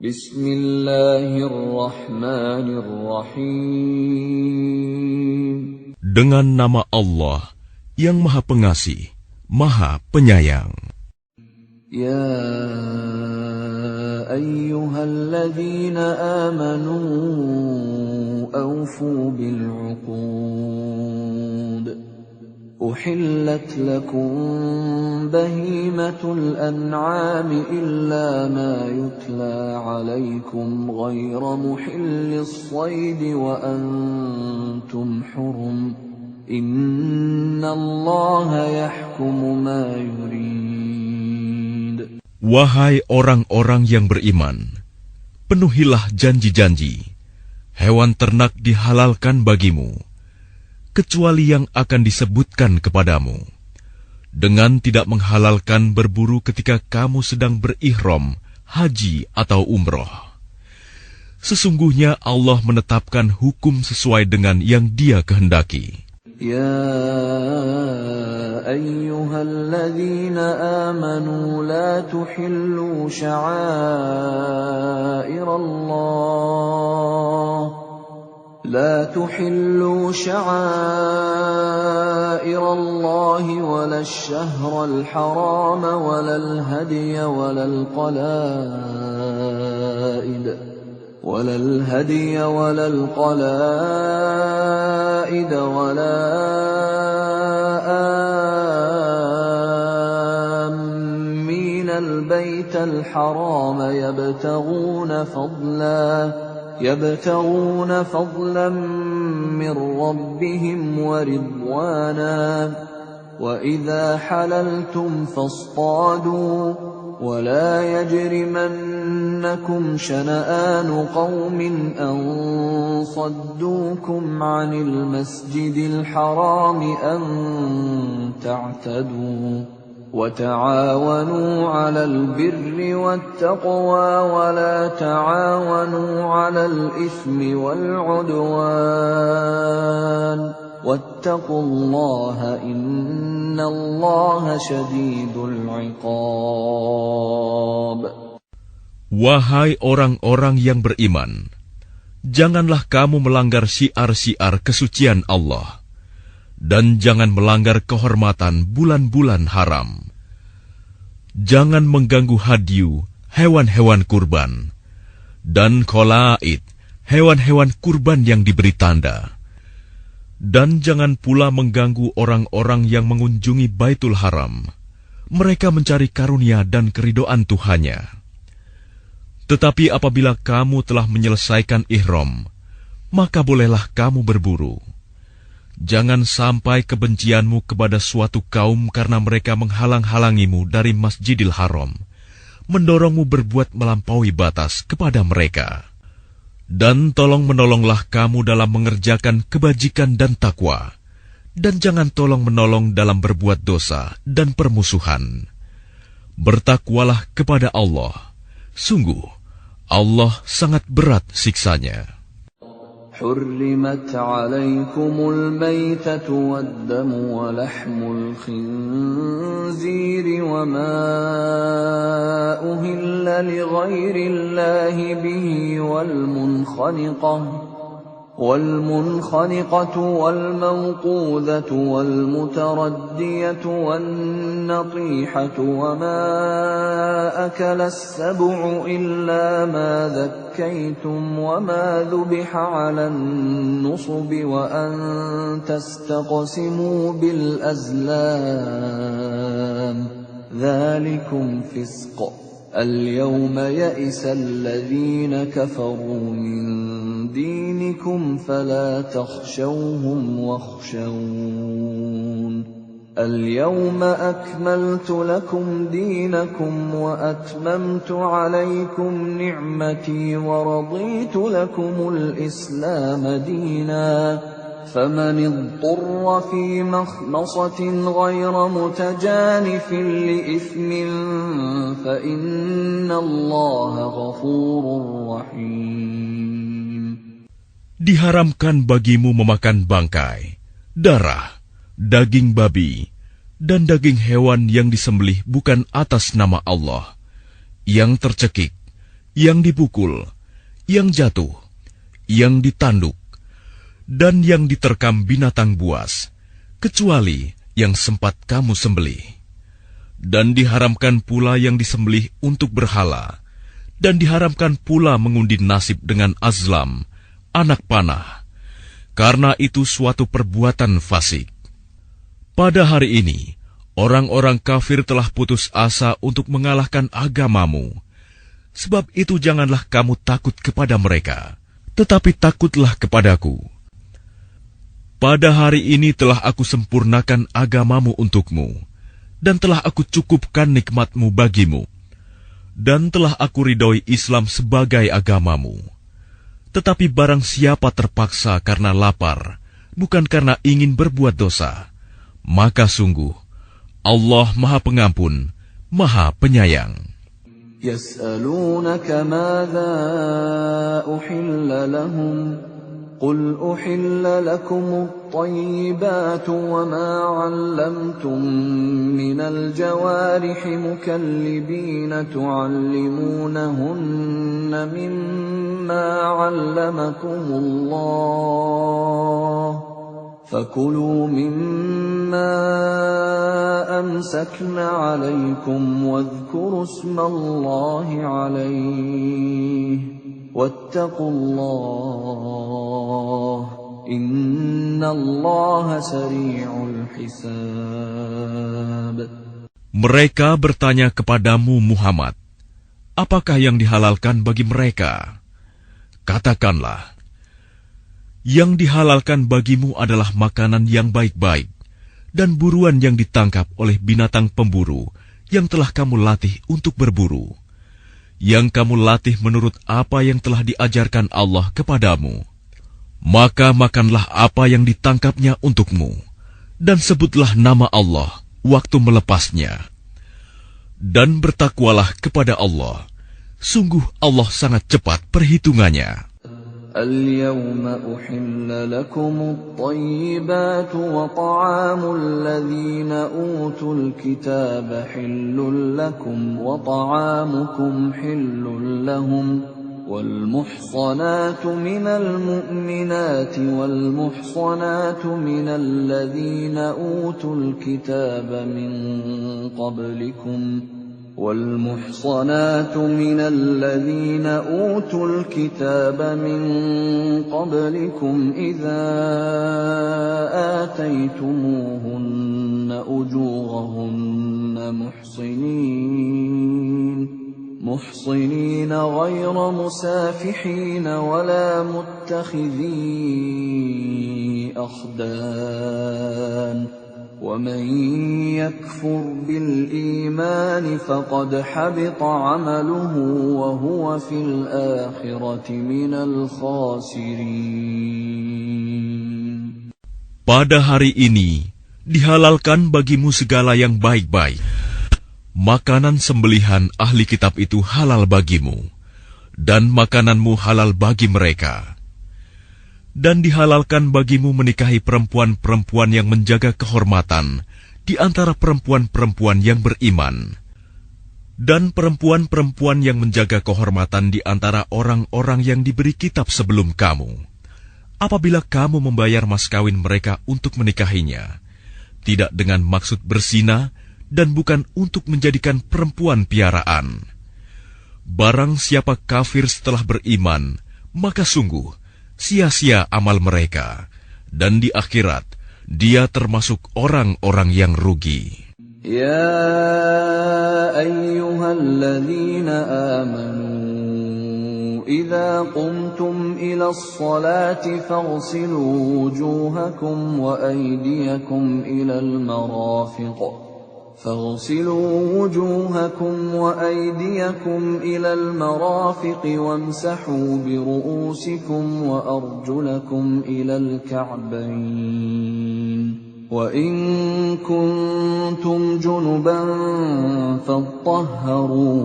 Bismillahirrahmanirrahim. Dengan nama Allah yang Maha Pengasih, Maha Penyayang. Ya ayyuhalladzina amanu awfu bil'uqud. أحلت لكم بهيمة الأنعام إلا ما يتلى عليكم غير محل الصيد وأنتم حرم إن الله يحكم ما يريد. Wahai orang-orang yang beriman, penuhilah janji-janji. Hewan ternak dihalalkan bagimu, kecuali yang akan disebutkan kepadamu, dengan tidak menghalalkan berburu ketika kamu sedang berihram, haji atau umroh. Sesungguhnya Allah menetapkan hukum sesuai dengan yang Dia kehendaki. Ya ayyuhalladzina amanu la tuhillu sya'airallah لا تحلوا شعائر الله ولا الشهر الحرام ولا الهدي ولا القلائد ولا آمين البيت الحرام يبتغون فضلا من ربهم ورضوانا وإذا حللتم فاصطادوا ولا يجرمنكم شنآن قوم أن صدوكم عن المسجد الحرام أن تعتدوا وتعاونوا على البر والتقوى ولا تعاونوا على الإثم والعدوان واتقوا الله إن الله شديد العقاب. Wahai orang-orang yang beriman, janganlah kamu melanggar syiar-syiar kesucian Allah, dan jangan melanggar kehormatan bulan-bulan haram. Jangan mengganggu hadyu, hewan-hewan kurban, dan qalaid, hewan-hewan kurban yang diberi tanda. Dan jangan pula mengganggu orang-orang yang mengunjungi Baitul Haram. Mereka mencari karunia dan keridhaan Tuhannya. Tetapi apabila kamu telah menyelesaikan ihram, maka bolehlah kamu berburu. Jangan sampai kebencianmu kepada suatu kaum karena mereka menghalang-halangimu dari Masjidil Haram, mendorongmu berbuat melampaui batas kepada mereka. Dan tolong-menolonglah kamu dalam mengerjakan kebajikan dan takwa, dan jangan tolong-menolong dalam berbuat dosa dan permusuhan. Bertakwalah kepada Allah, sungguh Allah sangat berat siksanya. حرمت عليكم الميتة والدم ولحم الخنزير وما أهل لغير الله به والمنخنقة والموقوذة والمتردية والنطيحة وما أكل السبع إلا ما ذكيتم وما ذبح على النصب وأن تستقسموا بالأزلام ذلكم فسق اليوم يئس الذين كفروا من دينكم فلا تخشوهم واخشون اليوم أكملت لكم دينكم وأتممت عليكم نعمتي ورضيت لكم الإسلام دينا فمن اضطر في مخمصة غير متجانف لإثم فإن الله غفور رحيم. Diharamkan bagimu memakan bangkai, darah, daging babi, dan daging hewan yang disembelih bukan atas nama Allah, yang tercekik, yang dipukul, yang jatuh, yang ditanduk, dan yang diterkam binatang buas, kecuali yang sempat kamu sembelih. Dan diharamkan pula yang disembelih untuk berhala, dan diharamkan pula mengundi nasib dengan azlam, anak panah, karena itu suatu perbuatan fasik. Pada hari ini, orang-orang kafir telah putus asa untuk mengalahkan agamamu. Sebab itu janganlah kamu takut kepada mereka, tetapi takutlah kepadaku. Pada hari ini telah aku sempurnakan agamamu untukmu, dan telah aku cukupkan nikmatmu bagimu, dan telah aku ridhoi Islam sebagai agamamu. Tetapi barang siapa terpaksa karena lapar, bukan karena ingin berbuat dosa, maka sungguh Allah Maha Pengampun, Maha Penyayang. يسألونك ماذا أحل لهم قل أحل لكم الطيبات وما علمتم من الجوارح مكلبين تعلمونهن مما علمكم الله فكلوا مما أمسكن عليكم واذكروا اسم الله عليه واتقوا الله إن الله سريع الحساب. Mereka bertanya kepadamu Muhammad, apakah yang dihalalkan bagi mereka? Katakanlah, yang dihalalkan bagimu adalah makanan yang baik-baik dan buruan yang ditangkap oleh binatang pemburu yang telah kamu latih untuk berburu, yang kamu latih menurut apa yang telah diajarkan Allah kepadamu. Maka makanlah apa yang ditangkapnya untukmu, dan sebutlah nama Allah waktu melepasnya. Dan bertakwalah kepada Allah, sungguh Allah sangat cepat perhitungannya. اليوم أحل لكم الطيبات وطعام الذين أوتوا الكتاب حل لكم وطعامكم حل لهم والمحصنات من المؤمنات والمحصنات من الذين أوتوا الكتاب من قبلكم والمحصنات من الذين أوتوا الكتاب من قبلكم إذا آتيتموهن أجورهن محصنين غير مسافحين ولا متخذي أخدان ومن يكفر بالإيمان فقد حبط عمله وهو في الآخرة من الخاسرين. Pada hari ini dihalalkan bagimu segala yang baik-baik. Makanan sembelihan ahli kitab itu halal bagimu, dan makananmu halal bagi mereka. Dan dihalalkan bagimu menikahi perempuan-perempuan yang menjaga kehormatan di antara perempuan-perempuan yang beriman, dan perempuan-perempuan yang menjaga kehormatan di antara orang-orang yang diberi kitab sebelum kamu. Apabila kamu membayar mas kawin mereka untuk menikahinya, tidak dengan maksud berzina dan bukan untuk menjadikan perempuan piaraan. Barang siapa kafir setelah beriman, maka sungguh sia-sia amal mereka, dan di akhirat dia termasuk orang-orang yang rugi. Ya ayyuhalladzina amanu idza qumtum ilas salati faghsilu wujuhakum wa aydiyakum ilal marafiq فاغسلوا وجوهكم وأيديكم إلى المرافق وامسحوا برؤوسكم وأرجلكم إلى الكعبين وإن كنتم جنبا فاطهروا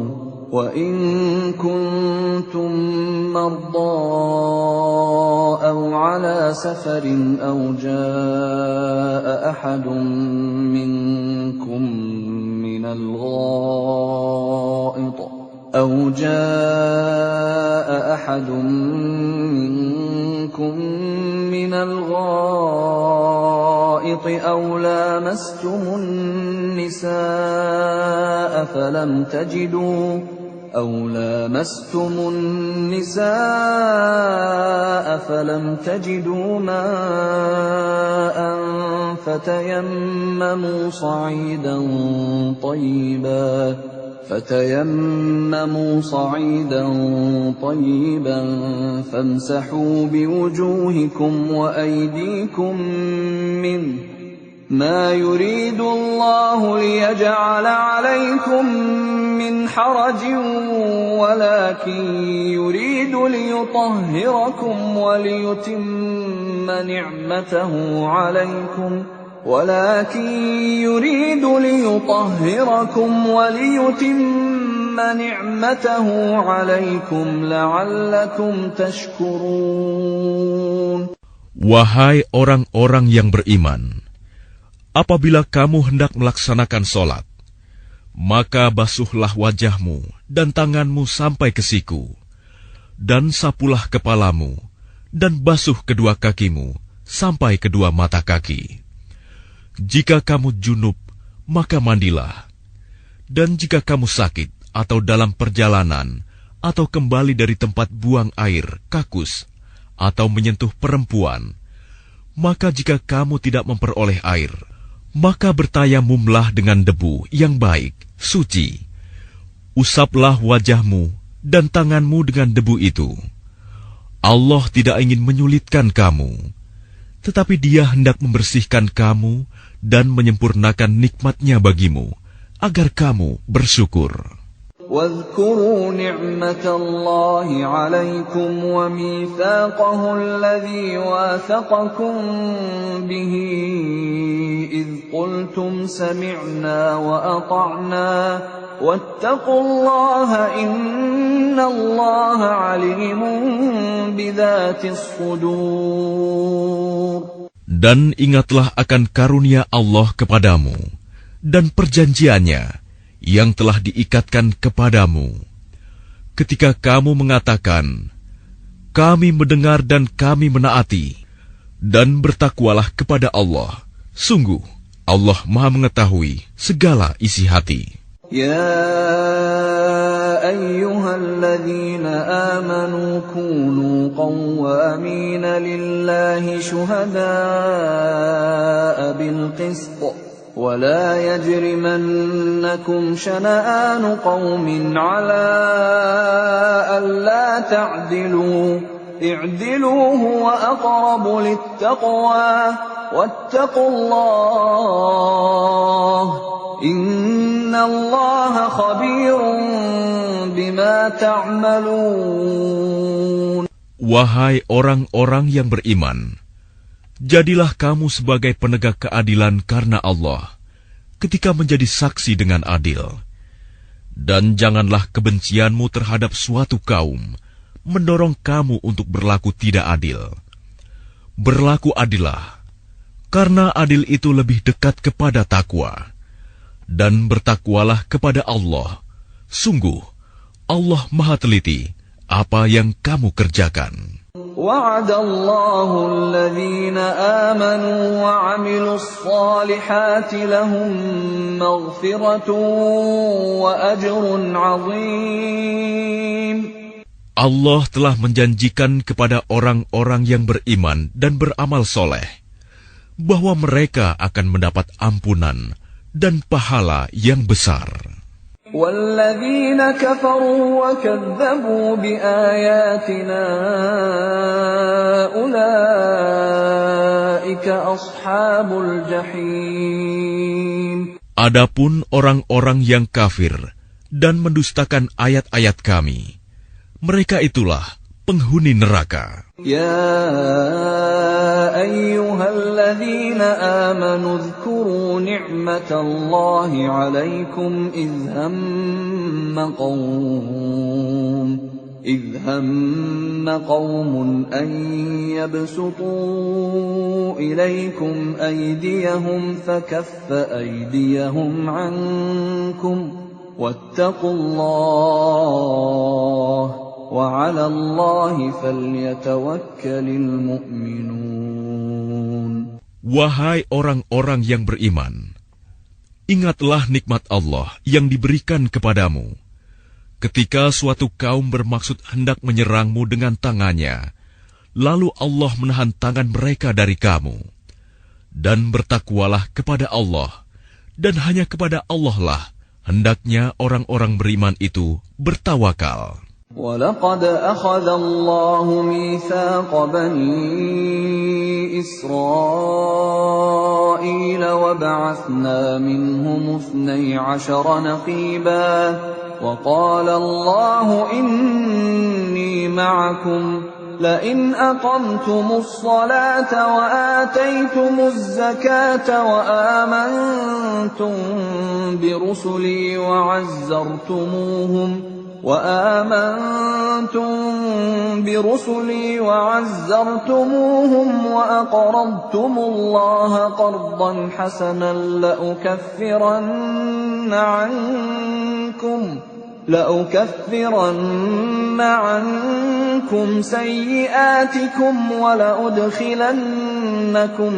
وإن كنتم مرضى أو على سفر أو جاء أحد منكم من الغائط أو جاء أحد منكم من الغائط أو لامستم النساء فلم تجدوا ماء فتيمموا صعيدا طيبا فامسحوا بوجوهكم وأيديكم منه ما يريد الله ليجعل عليكم من حرج ولكن يريد ليطهركم وليتم نعمته عليكم لعلكم تشكرون. Wahai orang-orang yang beriman, apabila kamu hendak melaksanakan sholat, maka basuhlah wajahmu dan tanganmu sampai ke siku, dan sapulah kepalamu, dan basuh kedua kakimu sampai kedua mata kaki. Jika kamu junub, maka mandilah. Dan jika kamu sakit atau dalam perjalanan, atau kembali dari tempat buang air, kakus, atau menyentuh perempuan, maka jika kamu tidak memperoleh air, maka bertayamumlah dengan debu yang baik, suci. Usaplah wajahmu dan tanganmu dengan debu itu. Allah tidak ingin menyulitkan kamu, tetapi Dia hendak membersihkan kamu dan menyempurnakan nikmat-Nya bagimu, agar kamu bersyukur. واذكروا نعمة الله عليكم وميثاقه الذي واثقكم به إذ قلتم سمعنا وأطعنا واتقوا الله إن الله عليم بذات الصدور. Dan ingatlah akan karunia Allah kepadamu dan perjanjiannya yang telah diikatkan kepadamu, ketika kamu mengatakan, kami mendengar dan kami menaati, dan bertakwalah kepada Allah. Sungguh, Allah Maha mengetahui segala isi hati. Ya ayyuhalladzina amanu kunu qawwamina lillahi syuhada'a bilqist. ولا يجرمنكم شنآن قوم على ألا تعدلوا اعدلوا هو أقرب للتقوى واتقوا الله إن الله خبير بما تعملون. Wahai orang-orang yang beriman, jadilah kamu sebagai penegak keadilan karena Allah, ketika menjadi saksi dengan adil. Dan janganlah kebencianmu terhadap suatu kaum mendorong kamu untuk berlaku tidak adil. Berlaku adillah, karena adil itu lebih dekat kepada takwa. Dan bertakwalah kepada Allah. Sungguh, Allah Maha teliti apa yang kamu kerjakan. وعد الله الذين آمنوا وعملوا الصالحات لهم مغفرة وأجر عظيم. Allah telah menjanjikan kepada orang-orang yang beriman dan beramal soleh bahwa mereka akan mendapat ampunan dan pahala yang besar. وَالَّذِينَ كَفَرُوا وَكَذَّبُوا بِآيَاتِنَا أُولَئِكَ أَصْحَابُ الْجَحِيمِ. Adapun orang-orang yang kafir dan mendustakan ayat-ayat kami, mereka itulah penghuni neraka. Ya ayyuhalladzina amanu dzkuru ni'matallahi 'alaikum idh hamma qaumun an yabsutu ilaykum aydiyahum fakaffa aydiyahum 'ankum واتقوا الله وعلى الله فليتوكل المؤمنون. Wahai orang-orang yang beriman, ingatlah nikmat Allah yang diberikan kepadamu. Ketika suatu kaum bermaksud hendak menyerangmu dengan tangannya, lalu Allah menahan tangan mereka dari kamu. Dan bertakwalah kepada Allah, dan hanya kepada Allah lah hendaknya orang-orang beriman itu bertawakal. وَلَقَدْ أَخَذَ اللَّهُ مِيثَاقَ بَنِي إِسْرَائِيلَ وَبَعَثْنَا مِنْهُمُ 12 نَقِيبًا وَقَالَ اللَّهُ إِنِّي مَعَكُمْ لئن أقمتم الصلاة وآتيتم الزكاة وآمنتم برسلي وعزرتموهم وأقرضتم الله قرضا حسنا لأكفرن عنكم سيئاتكم ولأدخلنكم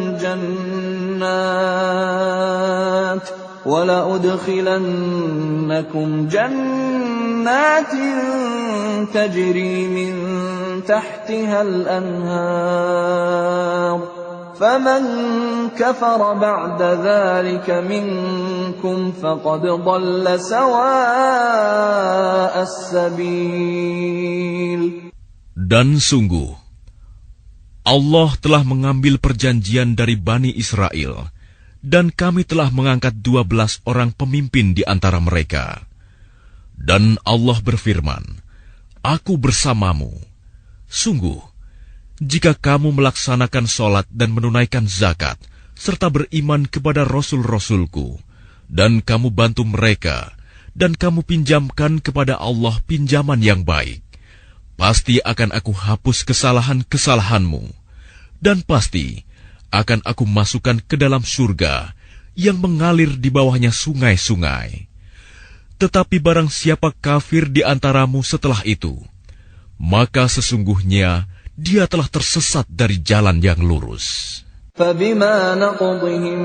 جنات تجري من تحتها الأنهار فمن كفر بعد ذلك منكم فقد ضل سواء السبيل. Dan sungguh, Allah telah mengambil perjanjian dari Bani Israel, dan kami telah mengangkat 12 orang pemimpin di antara mereka. Dan Allah berfirman, Aku bersamamu. Sungguh, jika kamu melaksanakan sholat dan menunaikan zakat, serta beriman kepada Rasul-Rasulku, dan kamu bantu mereka, dan kamu pinjamkan kepada Allah pinjaman yang baik, pasti akan aku hapus kesalahan-kesalahanmu, dan pasti akan aku masukkan ke dalam surga yang mengalir di bawahnya sungai-sungai. Tetapi barang siapa kafir di antaramu setelah itu, maka sesungguhnya dia telah tersesat dari jalan yang lurus. فَبِمَا نَقْضِهِمْ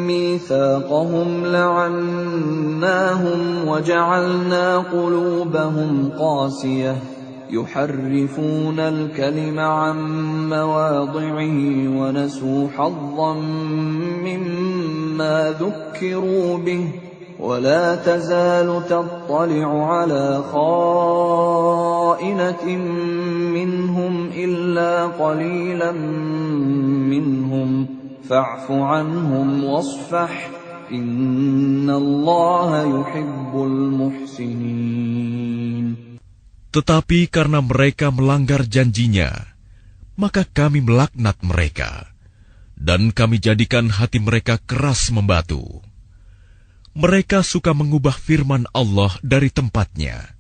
مِيثَاقَهُمْ لَعَنَّاهُمْ وَجَعَلْنَا قُلُوبَهُمْ قَاسِيَةً يُحَرِّفُونَ الْكَلِمَ عَن مَّوَاضِعِهِ وَنَسُوا حَظًّا مِّمَّا ذُكِّرُوا بِهِ ولا تزال تطلع على خائنة منهم إلا قليلا منهم فاعف عنهم واصفح إن الله يحب المحسنين. Tetapi karena mereka melanggar janjinya, maka kami melaknat mereka, dan kami jadikan hati mereka keras membatu. Mereka suka mengubah firman Allah dari tempatnya,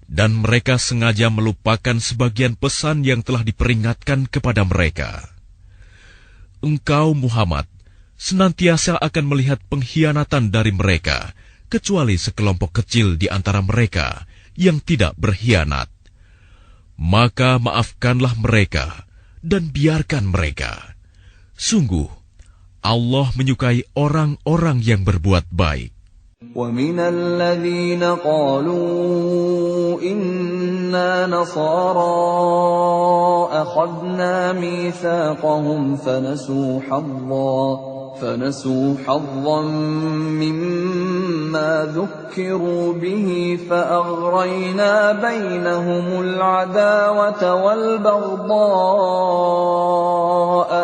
dan mereka sengaja melupakan sebagian pesan yang telah diperingatkan kepada mereka. Engkau, Muhammad, senantiasa akan melihat pengkhianatan dari mereka, kecuali sekelompok kecil di antara mereka yang tidak berkhianat. Maka maafkanlah mereka, dan biarkan mereka. Sungguh, Allah menyukai orang-orang yang berbuat baik. وَمِنَ الَّذِينَ قَالُوا إِنَّا نَصَارَى أَخَذْنَا مِيثَاقَهُمْ فَنَسُوا حَظًّا مِّمَّا ذُكِّرُوا بِهِ فَأَغْرَيْنَا بَيْنَهُمُ الْعَدَاوَةَ وَالْبَغْضَاءَ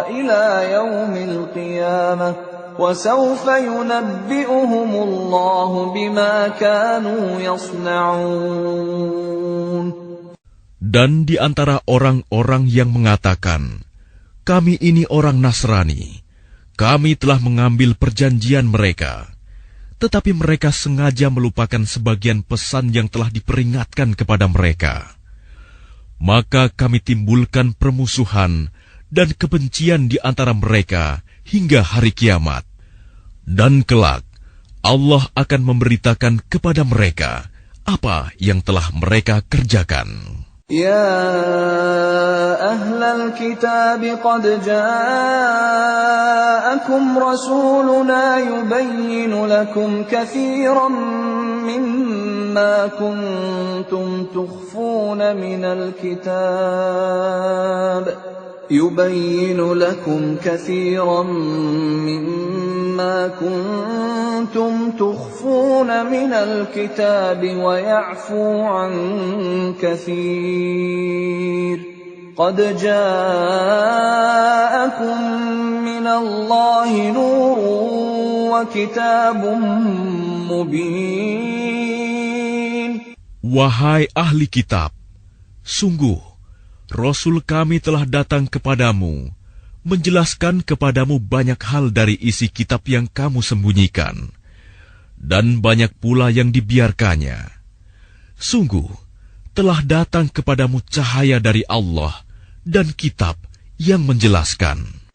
إِلَى يَوْمِ الْقِيَامَةِ وَسَوْفَ يُنَبِّئُهُمُ اللَّهُ بِمَا كَانُوا يَصْنَعُونَ. Dan di antara orang-orang yang mengatakan, kami ini orang Nasrani, kami telah mengambil perjanjian mereka, tetapi mereka sengaja melupakan sebagian pesan yang telah diperingatkan kepada mereka. Maka kami timbulkan permusuhan dan kebencian di antara mereka hingga hari kiamat. Dan kelak, Allah akan memberitakan kepada mereka apa yang telah mereka kerjakan. يا أهل الكتاب قد جاءكم رسولنا يبين لكم كثيرا مما كنتم تخفون من الكتاب ويعفو عن كثير قد جاءكم من الله نور وكتاب مبين. Wahai ahli kitab, sungguh Rasul kami telah datang kepadamu, menjelaskan kepadamu banyak hal dari isi kitab yang kamu sembunyikan, dan banyak pula yang dibiarkannya. Sungguh, telah datang kepadamu cahaya dari Allah dan kitab yang menjelaskan.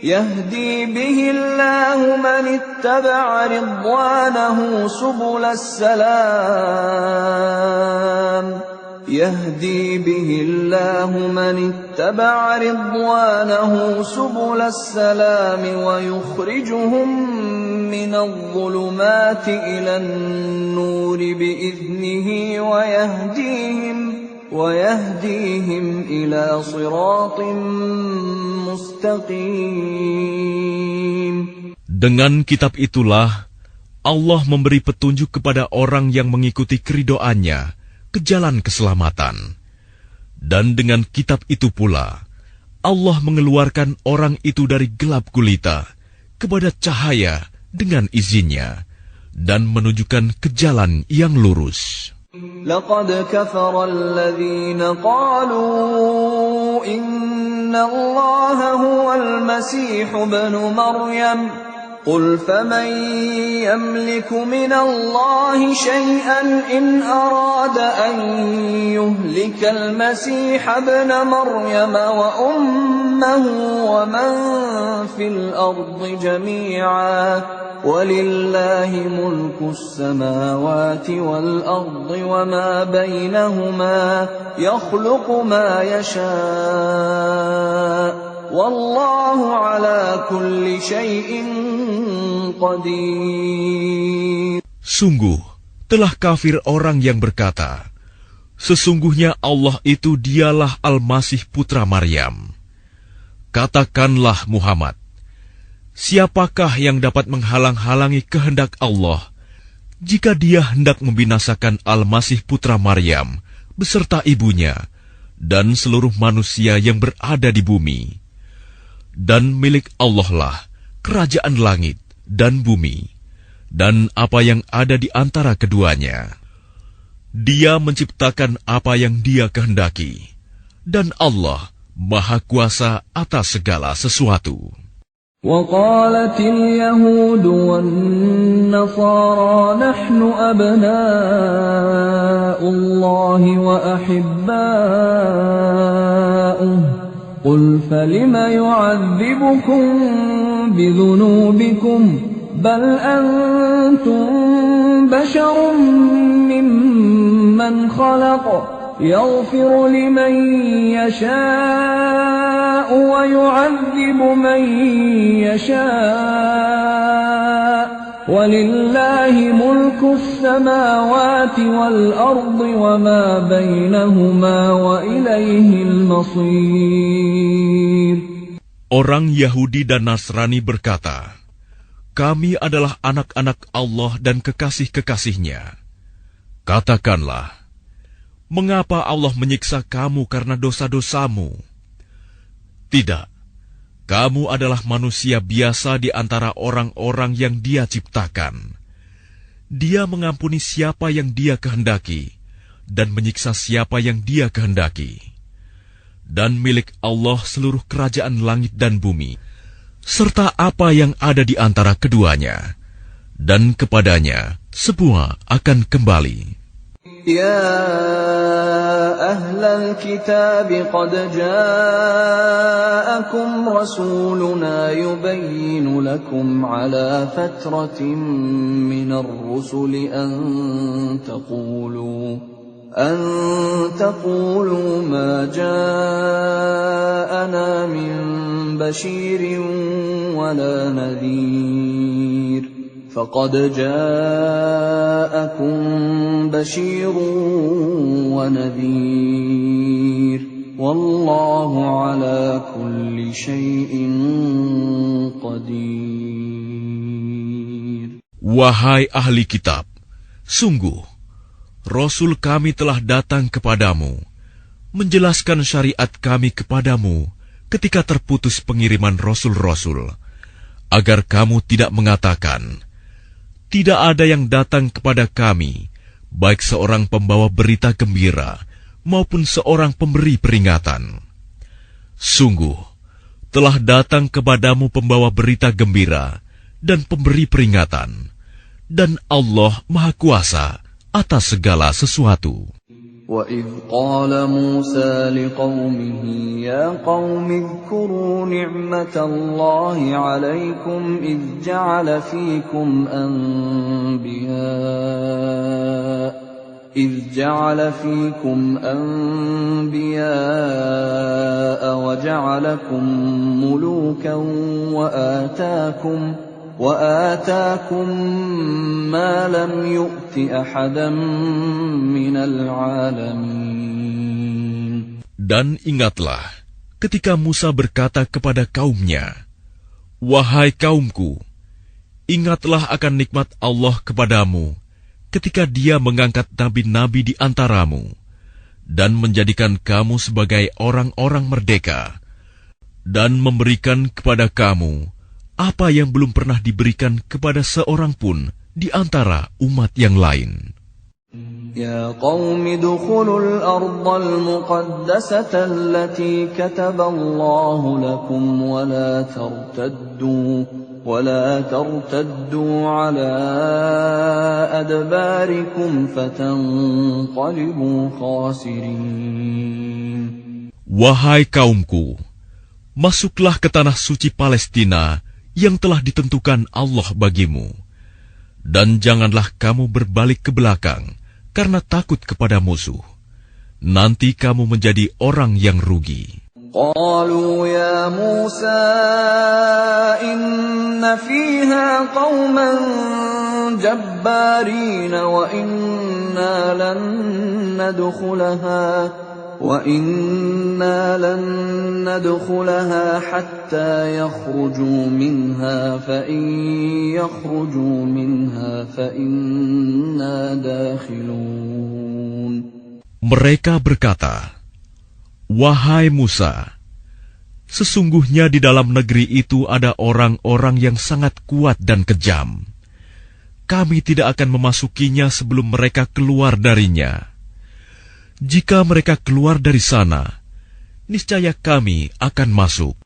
يهدي به الله من اتبع رضوانه سبل السلام يهدي به الله من اتبع رضوانه سبل السلام ويخرجهم من الظلمات إلى النور بإذنه ويهديهم إلى صراط مستقيم. Dengan kitab itulah Allah memberi petunjuk kepada orang yang mengikuti keridhoannya ke jalan keselamatan. Dan dengan kitab itu pula, Allah mengeluarkan orang itu dari gelap gulita kepada cahaya dengan izinnya, dan menunjukkan ke jalan yang lurus. لقد كفر الذين قالوا إن الله هو المسيح ابن مريم قل فمن يملك من الله شيئا إن أراد أن يهلك المسيح ابن مريم وأمه ومن في الأرض جميعا ولله ملك السماوات والأرض وما بينهما يخلق ما يشاء والله على كل شيء قدير. Sungguh, telah kafir orang yang berkata, sesungguhnya Allah itu dialah Al-Masih putra Maryam. Katakanlah Muhammad, siapakah yang dapat menghalang-halangi kehendak Allah jika Dia hendak membinasakan Al-Masih putra Maryam beserta ibunya dan seluruh manusia yang berada di bumi? Dan milik Allah lah kerajaan langit dan bumi, dan apa yang ada di antara keduanya. Dia menciptakan apa yang Dia kehendaki, dan Allah Maha Kuasa atas segala sesuatu. وقالت اليهود والنصارى نحن أبناء الله وأحباؤه قل فلم يعذبكم بذنوبكم بل أنتم بشر ممن خلق يغفر لمن يشاء ويعذب من يشاء ولله ملك السماوات والأرض وما بينهما وإليه المصير. Orang Yahudi dan Nasrani berkata, kami adalah anak-anak Allah dan kekasih-kekasihnya. Katakanlah, mengapa Allah menyiksa kamu karena dosa-dosamu? Tidak, kamu adalah manusia biasa di antara orang-orang yang Dia ciptakan. Dia mengampuni siapa yang Dia kehendaki, dan menyiksa siapa yang Dia kehendaki. Dan milik Allah seluruh kerajaan langit dan bumi, serta apa yang ada di antara keduanya, dan kepadanya semua akan kembali. يا أهل الكتاب قد جاءكم رسولنا يبين لكم على فترة من الرسل أن تقولوا ما جاءنا من بشير ولا نذير فقد جاءكم بشير ونذير والله على كل شيء قدير. Wahai ahli kitab, sungguh Rasul kami telah datang kepadamu, menjelaskan syariat kami kepadamu ketika terputus pengiriman rasul-rasul, agar kamu tidak mengatakan, tidak ada yang datang kepada kami, baik seorang pembawa berita gembira maupun seorang pemberi peringatan. Sungguh, telah datang kepadamu pembawa berita gembira dan pemberi peringatan, dan Allah Maha Kuasa atas segala sesuatu. وَإِذْ قَالَ مُوسَى لِقَوْمِهِ يَا قَوْمِ اذْكُرُوا نِعْمَةَ اللَّهِ عَلَيْكُمْ إِذْ جَعَلَ فِيكُمْ أَنْبِيَاءَ وَجَعَلَكُمْ مُلُوكًا وآتاكم ما لم يؤت أحدا من العالمين. Dan ingatlah ketika Musa berkata kepada kaumnya, wahai kaumku, ingatlah akan nikmat Allah kepadamu ketika Dia mengangkat nabi-nabi di antaramu dan menjadikan kamu sebagai orang-orang merdeka dan memberikan kepada kamu apa yang belum pernah diberikan kepada seorang pun di antara umat yang lain. Ya qaumi dukhulul ardal muqaddasata allati kataballahu lakum wa la tartaddu ala adbarikum fatanqalibu khasirin. Wahai kaumku, masuklah ke tanah suci Palestina yang telah ditentukan Allah bagimu, dan janganlah kamu berbalik ke belakang karena takut kepada musuh. Nanti kamu menjadi orang yang rugi. Qalu ya Musa inna fiha qauman jabbarin wa inna lan nadkhulaha hatta yakhruju minha fa in yakhruju minha fa inna dakhilun. Mereka berkata, wahai Musa, sesungguhnya di dalam negeri itu ada orang-orang yang sangat kuat dan kejam. Kami tidak akan memasukinya sebelum mereka keluar darinya. Jika mereka keluar dari sana, niscaya kami akan masuk.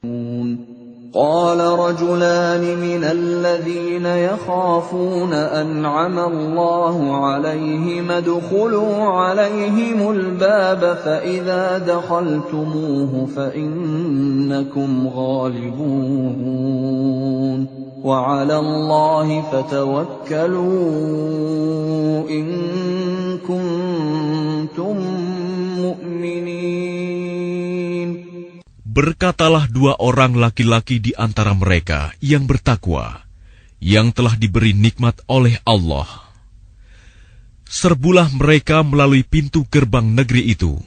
Qala rajulan minal ladzina yakhafuna an'ama Allahu 'alaihim adkhulu 'alaihimul baba fa idza dakhaltumuhu fa innakum ghalibun wa 'ala Allahi fatawakkalu in kuntum mu'minin. Berkatalah dua orang laki-laki di antara mereka yang bertakwa, yang telah diberi nikmat oleh Allah. Serbulah mereka melalui pintu gerbang negeri itu.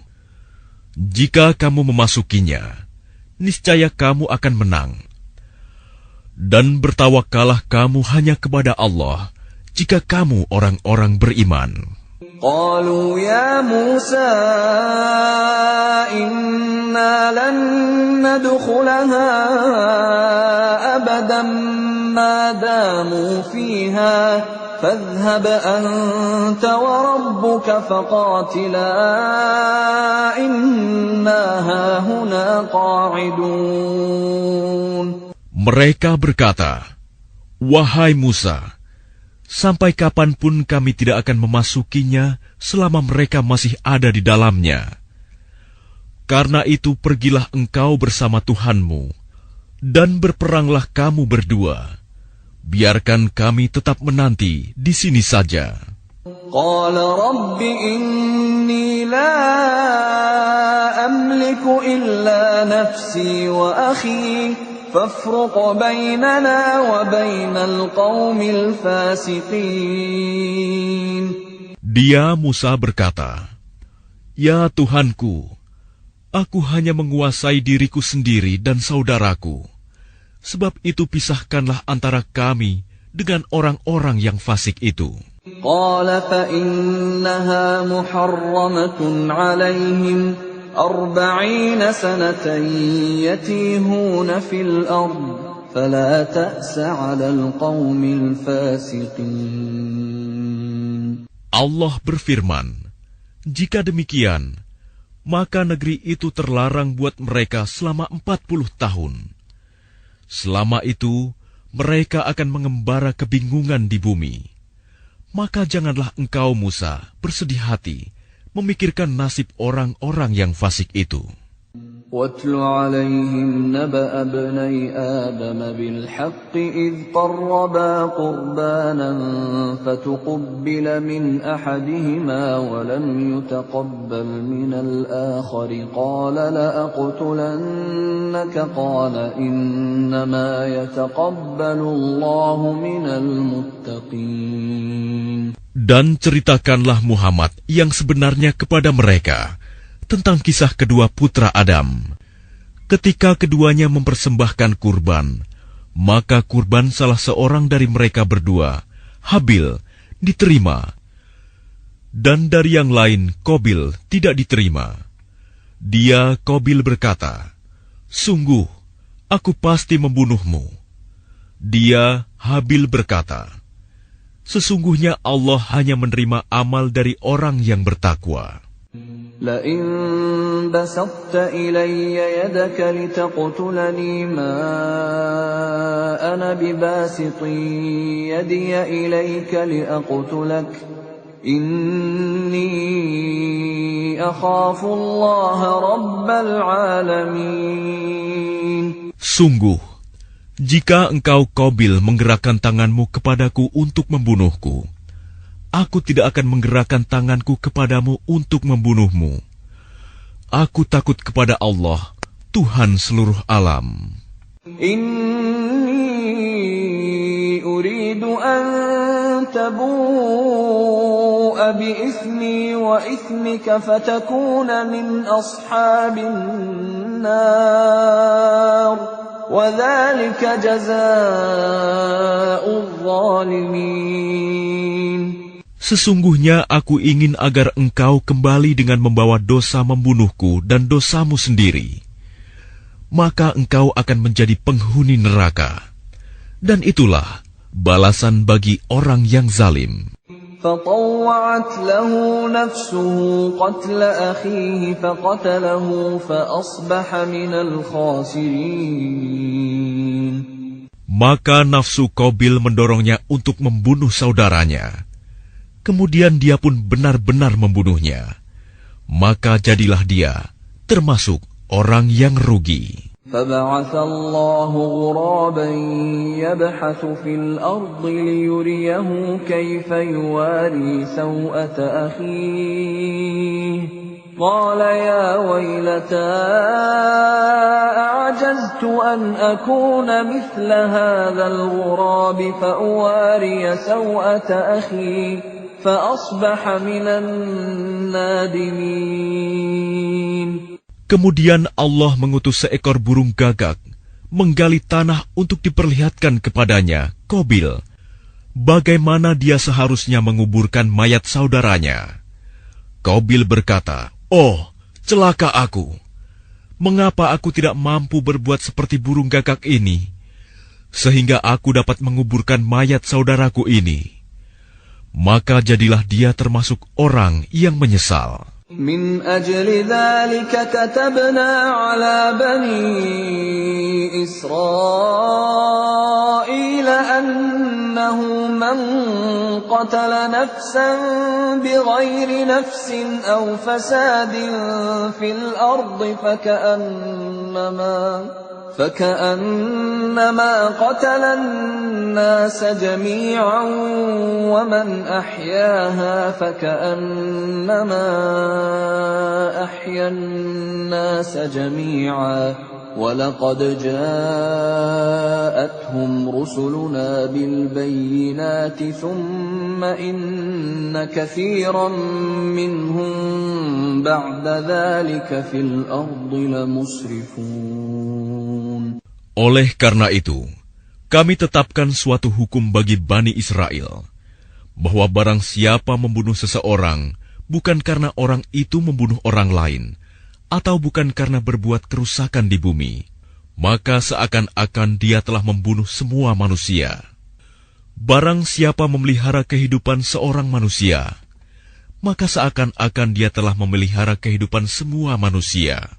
Jika kamu memasukinya, niscaya kamu akan menang. Dan bertawakallah kamu hanya kepada Allah, jika kamu orang-orang beriman. Qalu ya Musa inna lan nadkhulaha abadan ma damu fiha fadhhab anta wa rabbuka faqatila inna hahuna qa'idun. Mereka berkata, wahai Musa, Sampai kapanpun kami tidak akan memasukinya selama mereka masih ada di dalamnya. Karena itu pergilah engkau bersama Tuhanmu, dan berperanglah kamu berdua. Biarkan kami tetap menanti di sini saja. Qala Rabbi inni la amliku illa nafsi wa akhi fafruq bainana wa bainal qaumil fasiqin. Dia Musa berkata, "Ya Tuhanku, aku hanya menguasai diriku sendiri dan saudaraku. Sebab itu pisahkanlah antara kami dengan orang-orang yang fasik itu." Qala fa innaha muharramatun 'alaihim 40 sanatan yatihuna fil ard fala ta'sa 'alal qaumil fasiqin. Allah berfirman, "Jika demikian, maka negeri itu terlarang buat mereka selama 40 tahun. Selama itu, mereka akan mengembara kebingungan di bumi. Maka janganlah engkau, Musa, bersedih hati memikirkan nasib orang-orang yang fasik itu." وَاتْلُ عَلَيْهِمْ نَبَأَ ابْنَيْ آدَمَ بِالْحَقِّ إِذْ قَرَّبَا قُرْبَانًا فَتُقُبِّلَ مِنْ أَحَدِهِمَا وَلَمْ يُتَقَبَّلْ مِنَ الْآخَرِ قَالَ لَأَقْتُلَنَّكَ قَالَ إِنَّمَا يَتَقَبَّلُ اللَّهُ مِنَ الْمُتَّقِينَ. Dan ceritakanlah Muhammad yang sebenarnya kepada mereka tentang kisah kedua putra Adam. Ketika keduanya mempersembahkan kurban, maka kurban salah seorang dari mereka berdua, Habil, diterima, dan dari yang lain, Qabil, tidak diterima. Dia, Qabil, berkata, "Sungguh, aku pasti membunuhmu." Dia, Habil, berkata, "Sesungguhnya Allah hanya menerima amal dari orang yang bertakwa." لئن بسطت إلي يدك لتقتلني ما أنا بباسط يدي إليك لأقتلك إني أخاف الله رب العالمين. Sungguh, jika engkau Qabil menggerakkan tanganmu kepadaku untuk membunuhku, aku tidak akan menggerakkan tanganku kepadamu untuk membunuhmu. Aku takut kepada Allah, Tuhan seluruh alam. Inni uridu an tabu'a bi ithmi wa ithmika fatakuna min ashabin nar wa dhalika jazaa'ul zalimin. Sesungguhnya aku ingin agar engkau kembali dengan membawa dosa membunuhku dan dosamu sendiri. Maka engkau akan menjadi penghuni neraka. Dan itulah balasan bagi orang yang zalim. فطوعت له نفسه قتل أخيه فقتله فأصبح من الخاسرين. Maka nafsu Qabil mendorongnya untuk membunuh saudaranya. Kemudian dia pun benar-benar membunuhnya. Maka jadilah dia termasuk orang yang rugi. فبعث الله غرابا يبحث في الأرض ليريه كيف يواري سوءة أخيه قال يا ويلتى أعجزت أن أكون مثل هذا الغراب فأواري سوءة أخي فأصبح من النادمين. Kemudian Allah mengutus seekor burung gagak menggali tanah untuk diperlihatkan kepadanya, Qabil, bagaimana dia seharusnya menguburkan mayat saudaranya. Qabil berkata, "Oh, celaka aku! Mengapa aku tidak mampu berbuat seperti burung gagak ini, sehingga aku dapat menguburkan mayat saudaraku ini?" Maka jadilah dia termasuk orang yang menyesal. من أجل ذلك كتبنا على بني إسرائيل أنه من قتل نفسا بغير نفس أو فساد في الأرض فكأنما قتل الناس جميعا ومن أحياها فكأنما أحيا الناس جميعا ولقد جاءتهم رسلنا بالبينات ثم إن كثيرا منهم بعد ذلك في الأرض لمسرفون. Oleh karena itu, kami tetapkan suatu hukum bagi Bani Israel, bahwa barang siapa membunuh seseorang, bukan karena orang itu membunuh orang lain, atau bukan karena berbuat kerusakan di bumi, maka seakan-akan dia telah membunuh semua manusia. Barang siapa memelihara kehidupan seorang manusia, maka seakan-akan dia telah memelihara kehidupan semua manusia.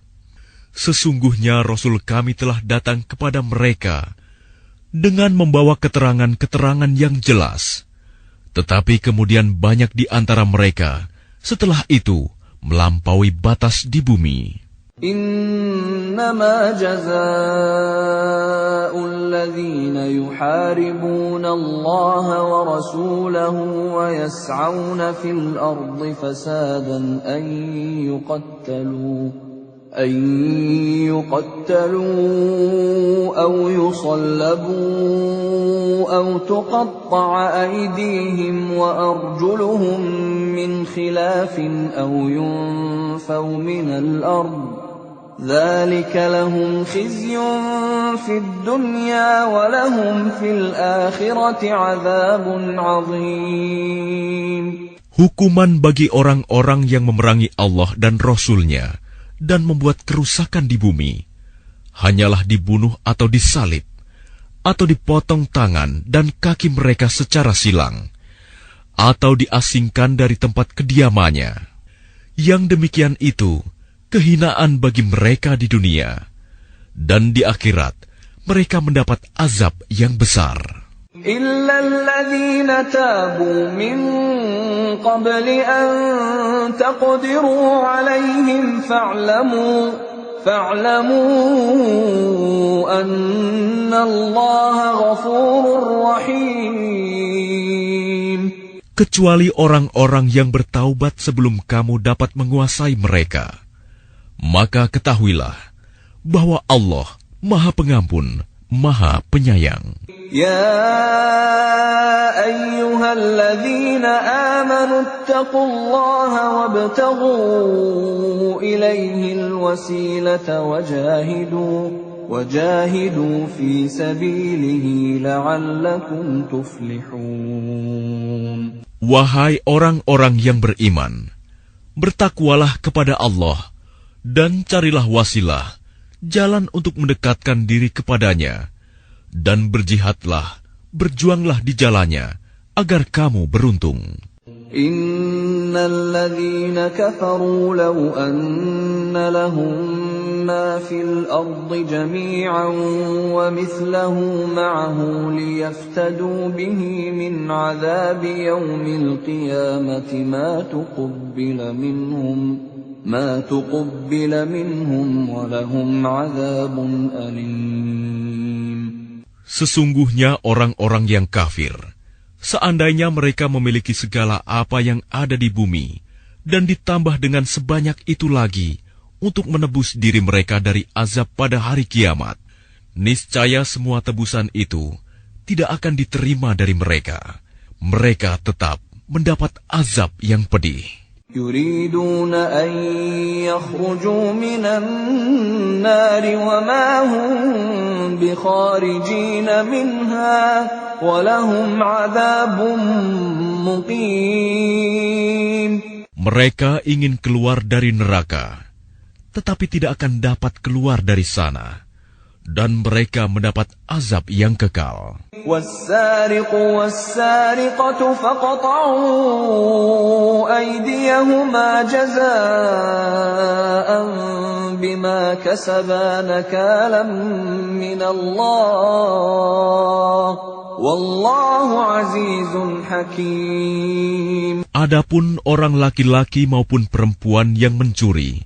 Sesungguhnya Rasul kami telah datang kepada mereka dengan membawa keterangan-keterangan yang jelas. Tetapi kemudian banyak di antara mereka setelah itu melampaui batas di bumi. Innama jazaa'ul ladzina yuharibuna Allah wa rasulahu wa yas'auna fil ardi fasadan an يقتلوا أو يصلبوا أو تقطع أيديهم وأرجلهم من خلاف أو ينفوا من الأرض ذلك لهم خزي في الدنيا ولهم في الآخرة عذاب عظيم. Hukuman bagi orang-orang yang memerangi Allah dan Rasul-Nya dan membuat kerusakan di bumi, hanyalah dibunuh atau disalib, atau dipotong tangan dan kaki mereka secara silang, atau diasingkan dari tempat kediamannya. Yang demikian itu kehinaan bagi mereka di dunia, dan di akhirat mereka mendapat azab yang besar. إلا الذين تابوا من قبل أن تقدروا عليهم فاعلموا أن الله غفور رحيم. Kecuali orang-orang yang bertaubat sebelum kamu dapat menguasai mereka, maka ketahuilah bahwa Allah Maha Pengampun, Maha Penyayang. يا أيها الذين آمنوا اتقوا الله وابتغوا إليه الوسيلة وجاهدوا في سبيله لعلكم تفلحون. Wahai orang-orang yang beriman, bertakwalah kepada Allah dan carilah wasilah, jalan untuk mendekatkan diri kepadanya, dan berjihadlah, berjuanglah di jalannya, agar kamu beruntung. Innal ladzina kafaru law anna lahum ma fil ardi jami'an wa mithluhu ma'ahu liyaftadu bihi min 'adzabi yawmil qiyamati ma tuqbila minhum wa lahum 'adzabun alim. Sesungguhnya orang-orang yang kafir, seandainya mereka memiliki segala apa yang ada di bumi, dan ditambah dengan sebanyak itu lagi untuk menebus diri mereka dari azab pada hari kiamat, niscaya semua tebusan itu tidak akan diterima dari mereka. Mereka tetap mendapat azab yang pedih. يريدون أن يخرجوا من النار وما هم بخارجين منها ولهم عذاب مقيم. Mereka ingin keluar dari neraka, tetapi tidak akan dapat keluar dari sana, dan mereka mendapat azab yang kekal. والسارق والسارقة فاقطعوا أيديهما جزاء بما كسبا نكالا من الله والله عزيز حكيم. Adapun orang laki-laki maupun perempuan yang mencuri,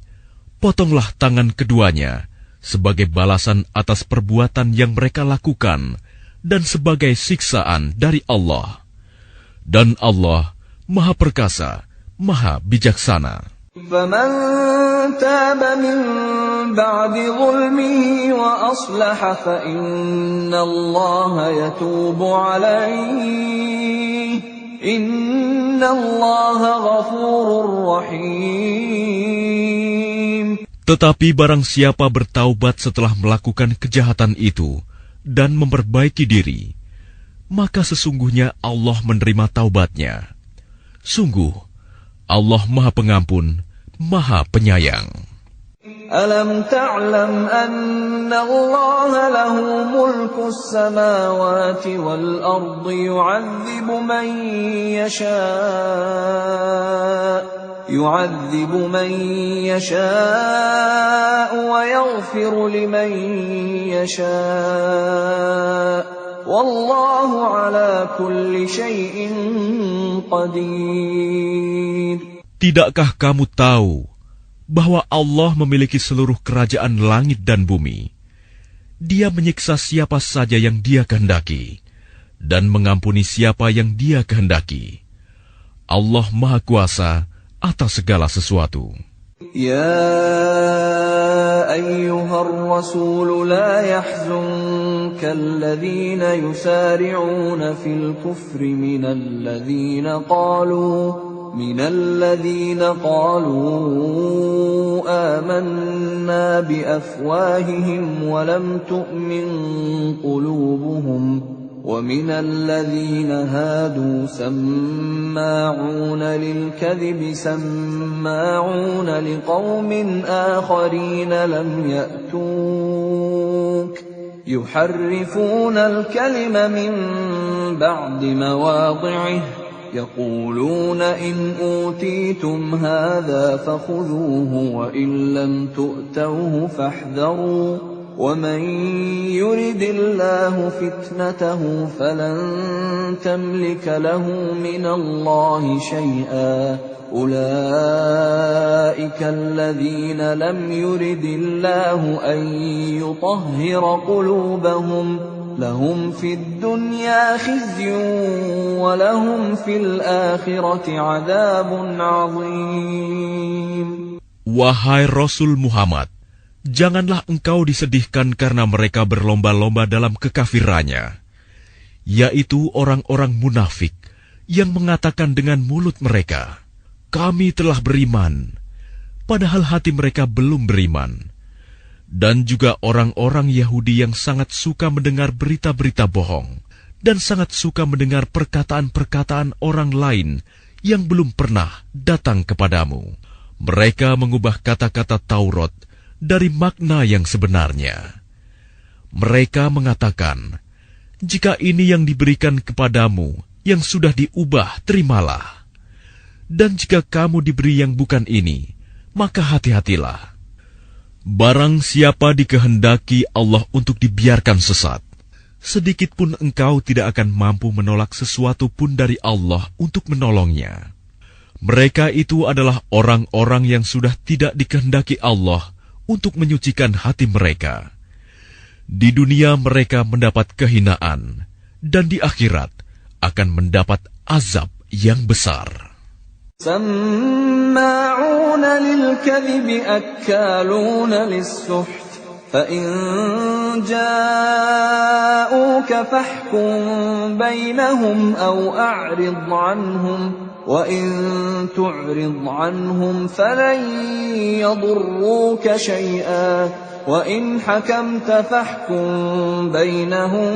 potonglah tangan keduanya sebagai balasan atas perbuatan yang mereka lakukan dan sebagai siksaan dari Allah. Dan Allah Maha Perkasa, Maha Bijaksana. فمن تاب من بعد ظلمه وأصلح فإن الله يتوب عليه إن الله غفور رحيم. Tetapi barang siapa bertaubat setelah melakukan kejahatan itu dan memperbaiki diri, maka sesungguhnya Allah menerima taubatnya. Sungguh, Allah Maha Pengampun, Maha Penyayang. Alam ta'lam anna Allah lahu mulku as-samawati wal ardi يعذب من يشاء ويغفر لمن يشاء والله على كل شيء قدير. Tidakkah kamu tahu bahwa Allah memiliki seluruh kerajaan langit dan bumi? Dia menyiksa siapa saja yang Dia kehendaki dan mengampuni siapa yang Dia kehendaki. Allah Maha Kuasa atas segala sesuatu. Ya ayyuhar rasul la yahzunka alladhina yusari'una fil kufri minal ladhina qalu amanna bi afwahihim wa lam tu'min qulubuhum. ومن الذين هادوا سماعون للكذب سماعون لقوم آخرين لم يأتوك يحرفون الكلم من بعد مواضعه يقولون إن أوتيتم هذا فخذوه وإن لم تؤتوه فاحذروا ومن يرد الله فتنته فلن تملك له من الله شيئا أولئك الذين لم يرد الله أن يطهر قلوبهم لهم في الدنيا خزي ولهم في الآخرة عذاب عظيم. Wahai Rasul Muhammad, janganlah engkau disedihkan karena mereka berlomba-lomba dalam kekafirannya, yaitu orang-orang munafik yang mengatakan dengan mulut mereka, "Kami telah beriman," padahal hati mereka belum beriman. Dan juga orang-orang Yahudi yang sangat suka mendengar berita-berita bohong dan sangat suka mendengar perkataan-perkataan orang lain yang belum pernah datang kepadamu. Mereka mengubah kata-kata Taurat dari makna yang sebenarnya. Mereka mengatakan, "Jika ini yang diberikan kepadamu, yang sudah diubah, terimalah. Dan jika kamu diberi yang bukan ini, maka hati-hatilah. Barang siapa dikehendaki Allah untuk dibiarkan sesat, sedikit pun engkau tidak akan mampu menolak sesuatu pun dari Allah untuk menolongnya. Mereka itu adalah orang-orang yang sudah tidak dikehendaki Allah untuk menyucikan hati mereka. Di dunia mereka mendapat kehinaan, dan di akhirat akan mendapat azab yang besar." سماعون للكذب أكالون للسحت فإن جاءوك فاحكم بينهم أو أعرض عنهم وإن تعرض عنهم فلن يضروك شيئا وإن حكمت فاحكم بينهم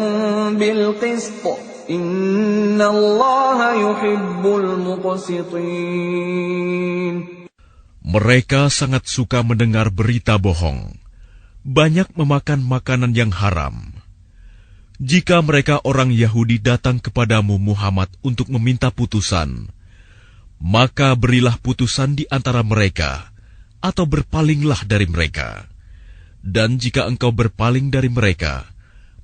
بالقسط إن الله يحب المقسطين. Mereka sangat suka mendengar berita bohong. banyak memakan makanan yang haram. Jika mereka orang Yahudi datang kepadamu Muhammad untuk meminta putusan, maka berilah putusan di antara mereka, atau berpalinglah dari mereka. Dan jika engkau berpaling dari mereka,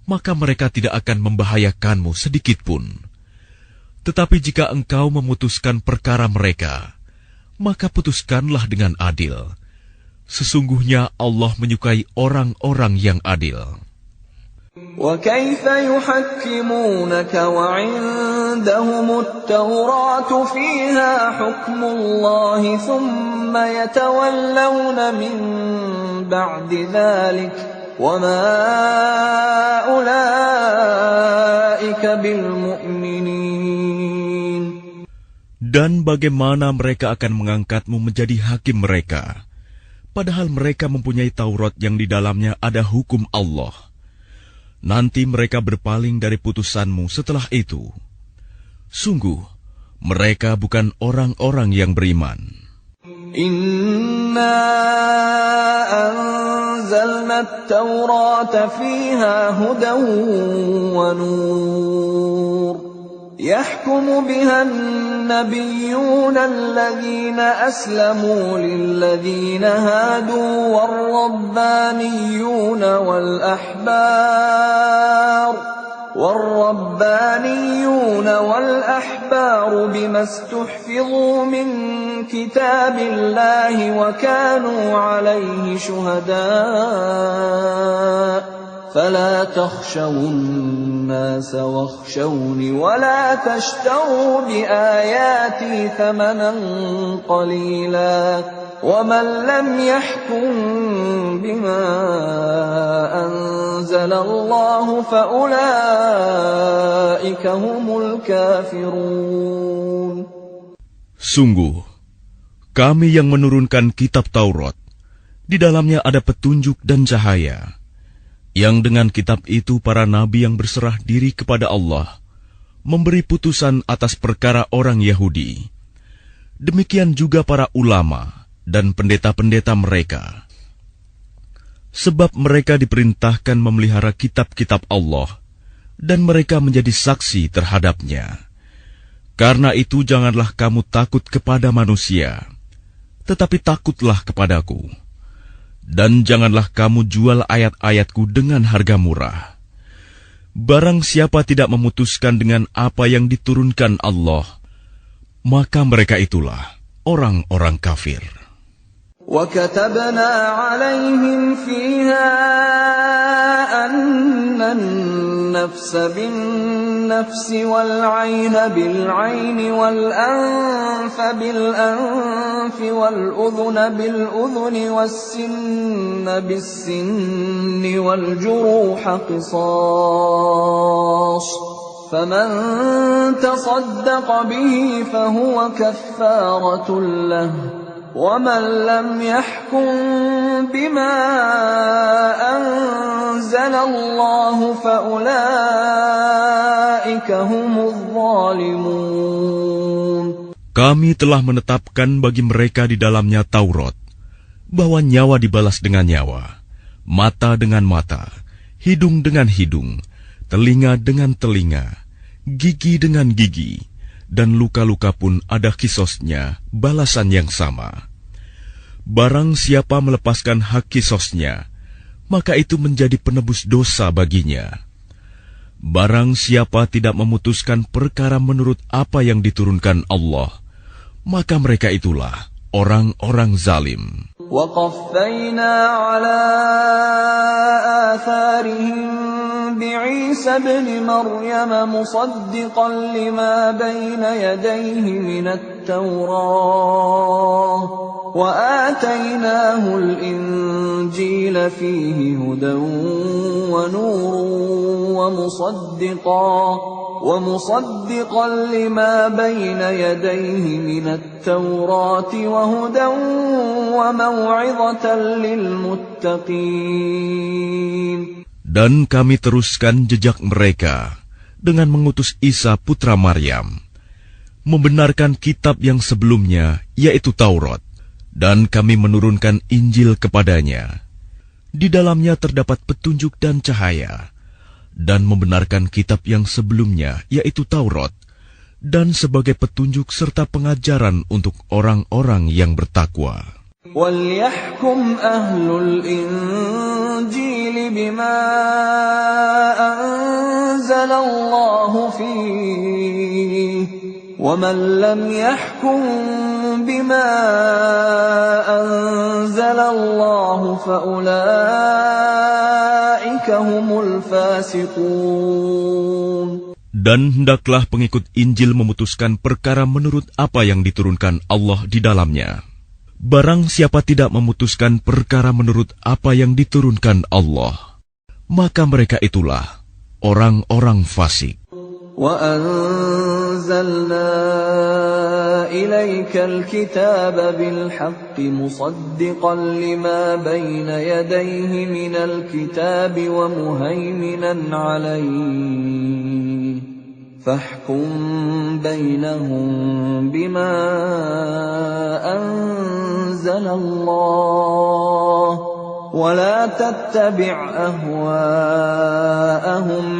maka mereka tidak akan membahayakanmu sedikitpun. Tetapi jika engkau memutuskan perkara mereka, maka putuskanlah dengan adil. Sesungguhnya Allah menyukai orang-orang yang adil. وَكَيْفَ يُحَكِّمُونَكَ وَعِندَهُمُ التَّوْرَاةُ فِيهَا حُكْمُ اللَّهِ ثُمَّ يَتَوَلَّوْنَ مِن بَعْدِ ذَلِكَ وَمَا أُولَئِكَ بِالْمُؤْمِنِينَ. Dan bagaimana mereka akan mengangkatmu menjadi hakim mereka, padahal mereka mempunyai Taurat yang di dalamnya ada hukum Allah. Nanti mereka berpaling dari putusanmu setelah itu. Sungguh, mereka bukan orang-orang yang beriman. Inna anzalna at-taurata fiha hudan wa nur. يحكم بها النبيون الذين أسلموا للذين هادوا والربانيون والأحبار بما استحفظوا من كتاب الله وكانوا عليه شهداء فلا تخشوا الناس واخشوني ولا تشتروا بآياتي ثمنا قليلا ومن لم يحكم بما أنزل الله فأولئك هم الكافرون. Sungguh, kami yang menurunkan kitab Taurat, di dalamnya ada petunjuk dan cahaya, yang dengan kitab itu para nabi yang berserah diri kepada Allah memberi putusan atas perkara orang Yahudi. Demikian juga para ulama dan pendeta-pendeta mereka. Sebab mereka diperintahkan memelihara kitab-kitab Allah dan mereka menjadi saksi terhadapnya. Karena itu janganlah kamu takut kepada manusia, tetapi takutlah kepadaku. Dan janganlah kamu jual ayat-ayatku dengan harga murah. Barang siapa tidak memutuskan dengan apa yang diturunkan Allah, maka mereka itulah orang-orang kafir. وَكَتَبْنَا عَلَيْهِمْ فِيهَا أَنَّ النَّفْسَ بِالنَّفْسِ وَالْعَيْنَ بِالْعَيْنِ وَالْأَنفَ بِالْأَنفِ وَالْأُذُنَ بِالْأُذُنِ وَالسِّنَّ بِالسِّنِّ وَالْجُرُوحَ قِصَاصٌ فَمَنْ تَصَدَّقَ بِهِ فَهُوَ كَفَّارَةٌ لَهُ وَمَنْ لَمْ يَحْكُمْ بِمَا أَنزَلَ اللَّهُ فَأُولَئِكَ هُمُ الظَّالِمُونَ. Kami telah menetapkan bagi mereka di dalamnya Taurat, bahwa nyawa dibalas dengan nyawa, mata dengan mata, hidung dengan hidung, telinga dengan telinga, gigi dengan gigi, dan luka-luka pun ada kisosnya, balasan yang sama. Barang siapa melepaskan hak kisosnya, maka itu menjadi penebus dosa baginya. Barang siapa tidak memutuskan perkara menurut apa yang diturunkan Allah, maka mereka itulah orang-orang zalim. وَقَفَّيْنَا عَلَى آثَارِهِمْ بِعِيسَى ابْنِ مَرْيَمَ مُصَدِّقًا لِمَا بَيْنَ يَدَيْهِ مِنَ التَّوْرَاةِ وَآتَيْنَاهُ الْإِنْجِيلَ فِيهِ هُدًى وَنُورٌ وَمُصَدِّقًا لِمَا بَيْنَ يَدَيْهِ مِنَ التَّوْرَاةِ وَهُدًى وَمَوْعِظَةً لِلْمُتَّقِينَ. Dan kami teruskan jejak mereka dengan mengutus Isa putra Maryam, membenarkan kitab yang sebelumnya, yaitu Taurat, dan kami menurunkan Injil kepadanya. Di dalamnya terdapat petunjuk dan cahaya, dan membenarkan kitab yang sebelumnya, yaitu Taurat, dan sebagai petunjuk serta pengajaran untuk orang-orang yang bertakwa. وَلْيَحْكُمْ أَهْلُ الْإِنْجِيلِ بِمَا أَنْزَلَ اللَّهُ فِيهِ وَمَنْ لَمْ يَحْكُمْ بِمَا أَنْزَلَ اللَّهُ فَأُولَئِكَ هُمُ الْفَاسِقُونَ. Dan hendaklah pengikut Injil memutuskan perkara menurut apa yang diturunkan Allah di dalamnya. Barang siapa tidak memutuskan perkara menurut apa yang diturunkan Allah, maka mereka itulah orang-orang fasik. وَأَنزَلْنَا إِلَيْكَ الْكِتَابَ بِالْحَقِّ مُصَدِّقًا لِمَا بَيْنَ يَدَيْهِ مِنَ الْكِتَابِ وَمُهَيْمِنًا عَلَيْهِ فَاحْكُم بَيْنَهُم بِمَا أَنزَلَ اللَّهُ وَلَا تَتَّبِعْ أَهْوَاءَهُمْ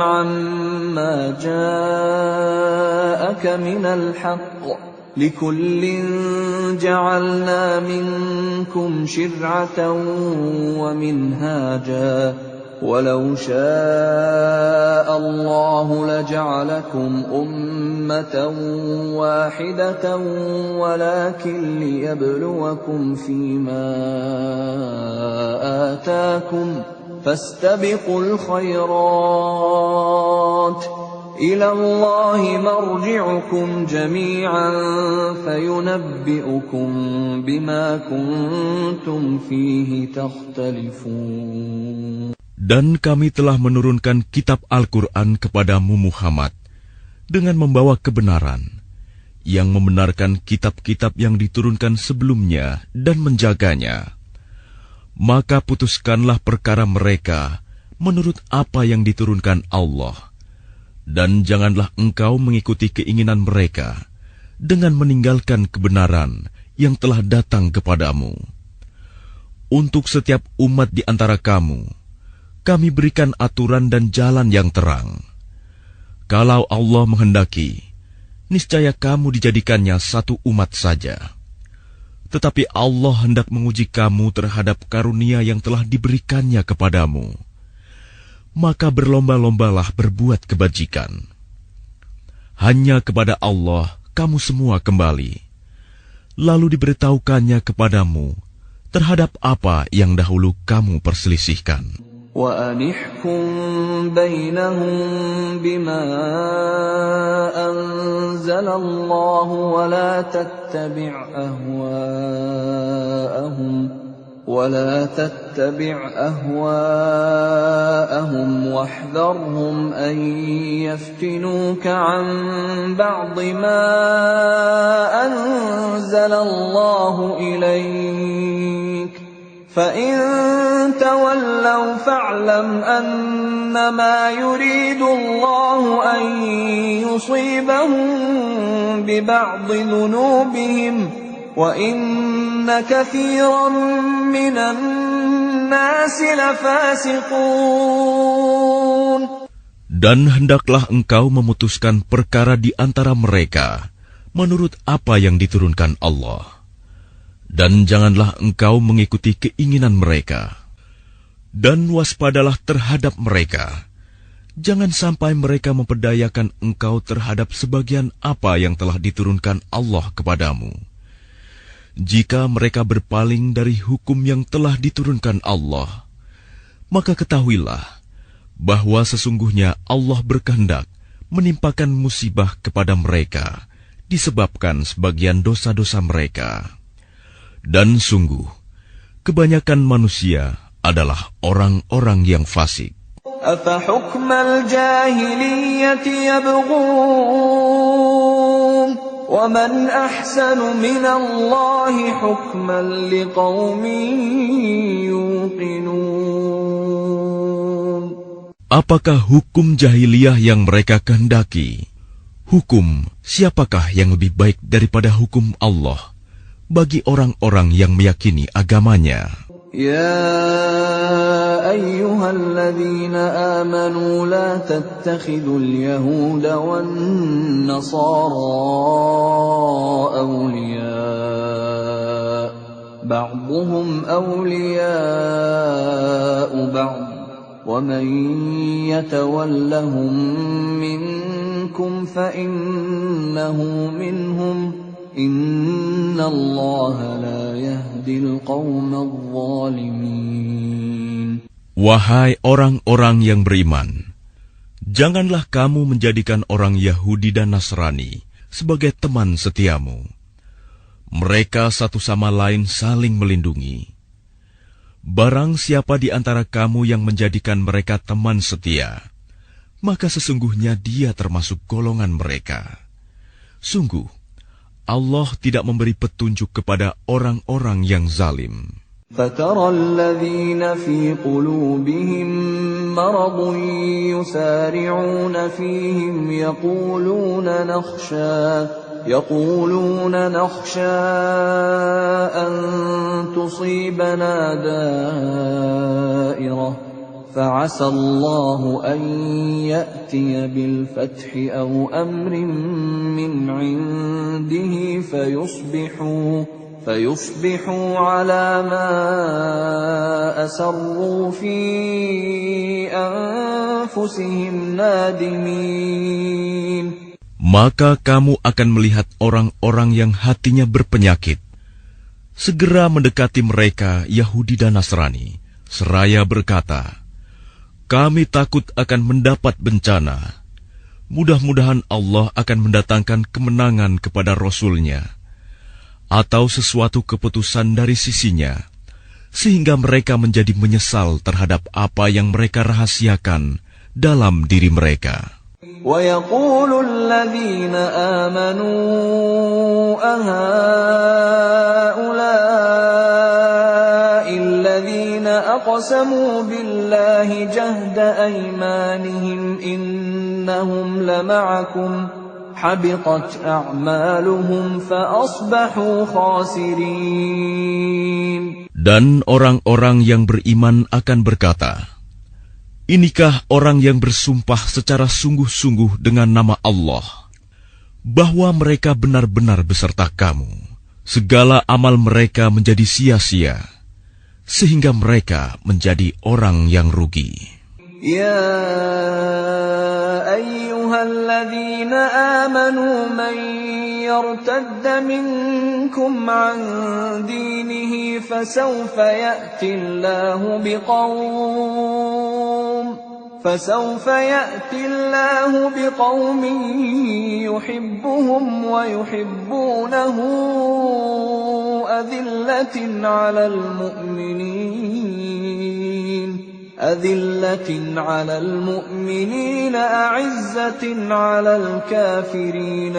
عَمَّا جَاءَكَ مِنَ الْحَقِّ لِكُلٍّ جَعَلْنَا مِنكُمْ شِرْعَةً وَمِنْهَاجًا وَلَوْ شَاءَ اللَّهُ لَجَعَلَكُمْ أُمَّةً وَاحِدَةً وَلَكِنْ لِيَبْلُوَكُمْ فِيمَا آتَاكُمْ فَاسْتَبِقُوا الْخَيْرَاتِ إِلَى اللَّهِ مَرْجِعُكُمْ جَمِيعًا فَيُنَبِّئُكُم بِمَا كُنتُمْ فِيهِ تَخْتَلِفُونَ. Dan kami telah menurunkan kitab Al-Quran kepadamu Muhammad dengan membawa kebenaran, yang membenarkan kitab-kitab yang diturunkan sebelumnya dan menjaganya. Maka putuskanlah perkara mereka menurut apa yang diturunkan Allah, dan janganlah engkau mengikuti keinginan mereka dengan meninggalkan kebenaran yang telah datang kepadamu. Untuk setiap umat di antara kamu, kami berikan aturan dan jalan yang terang. Kalau Allah menghendaki, niscaya kamu dijadikannya satu umat saja. Tetapi Allah hendak menguji kamu terhadap karunia yang telah diberikannya kepadamu. Maka berlomba-lombalah berbuat kebajikan. Hanya kepada Allah kamu semua kembali. Lalu diberitahukannya kepadamu terhadap apa yang dahulu kamu perselisihkan. وَأَنِحْكُم بَيْنَهُم بِمَا أَنزَلَ اللَّهُ وَلَا تَتَّبِعْ أَهْوَاءَهُمْ وَاحْذَرْهُمْ أَن يَفْتِنُوكَ عَن بَعْضِ مَا أَنزَلَ اللَّهُ إِلَيْكَ فَإِن تَوَلَّوْا فَاعْلَمْ أَنَّمَا يُرِيدُ اللَّهُ أَن يُصِيبَهُم بِبَعْضِ ذُنُوبِهِمْ وَإِنَّ كَثِيرًا مِنَ النَّاسِ لَفَاسِقُونَ. Dan hendaklah engkau memutuskan perkara di antara mereka menurut apa yang diturunkan Allah. Dan janganlah engkau mengikuti keinginan mereka. Dan waspadalah terhadap mereka. Jangan sampai mereka memperdayakan engkau terhadap sebagian apa yang telah diturunkan Allah kepadamu. Jika mereka berpaling dari hukum yang telah diturunkan Allah, maka ketahuilah bahwa sesungguhnya Allah berkehendak menimpakan musibah kepada mereka disebabkan sebagian dosa-dosa mereka. Dan sungguh, kebanyakan manusia adalah orang-orang yang fasik. أَفَحُكْمَ الْجَاهِلِيَّةِ يَبْغُونَ وَمَنْ أَحْسَنُ مِنَ اللَّهِ حُكْمًا لِقَوْمٍ يُوقِنُونَ. Apakah hukum jahiliyah yang mereka kehendaki? Hukum siapakah yang lebih baik daripada hukum Allah bagi orang-orang yang meyakini agamanya? Ya أيها الذين آمنوا لا تتخذوا اليهود والنصارى أولياء بعضهم أولياء بعض ومن يتولهم منكم فإنه منهم إن الله لا يهدي القوم الظالمين. Wahai orang-orang yang beriman, janganlah kamu menjadikan orang Yahudi dan Nasrani sebagai teman setiamu. Mereka satu sama lain saling melindungi. Barang siapa di antara kamu yang menjadikan mereka teman setia, maka sesungguhnya dia termasuk golongan mereka. Sungguh, Allah tidak memberi petunjuk kepada orang-orang yang zalim. فَتَرَى الَّذِينَ فِي قُلُوبِهِم مَّرَضٌ يُسَارِعُونَ فِيهِمْ يَقُولُونَ نَخْشَىٰ أَن تُصِيبَنَا دَائِرَةٌ فَعَسَى اللَّهُ أَن يَأْتِيَ بِالْفَتْحِ أَوْ أَمْرٍ مِّنْ عِندِهِ فيصبحوا على ما أسروا في أنفسهم نادمين. Maka kamu akan melihat orang-orang yang hatinya berpenyakit segera mendekati mereka Yahudi dan Nasrani, seraya berkata, kami takut akan mendapat bencana. Mudah-mudahan Allah akan mendatangkan kemenangan kepada Rasul-Nya atau sesuatu keputusan dari sisinya, sehingga mereka menjadi menyesal terhadap apa yang mereka rahasiakan dalam diri mereka. وَيَقُولُ الَّذِينَ آمَنُوا أَهَؤُلَاءِ الَّذِينَ أَقْسَمُوا بِاللَّهِ جَهْدَ أَيْمَانِهِمْ إِنَّهُمْ لَمَعَكُمْ حَبِطَتْ أَعْمَالُهُمْ فَأَصْبَحُوا خَاسِرِينَ. Dan orang-orang yang beriman akan berkata, inikah orang yang bersumpah secara sungguh-sungguh dengan nama Allah, bahwa mereka benar-benar beserta kamu. Segala amal mereka menjadi sia-sia, sehingga mereka menjadi orang yang rugi. يا أيها الذين آمنوا من يرتد منكم عن دينه فسوف يأتي الله بقوم يحبهم ويحبونه أذلة على المؤمنين أعزة على الكافرين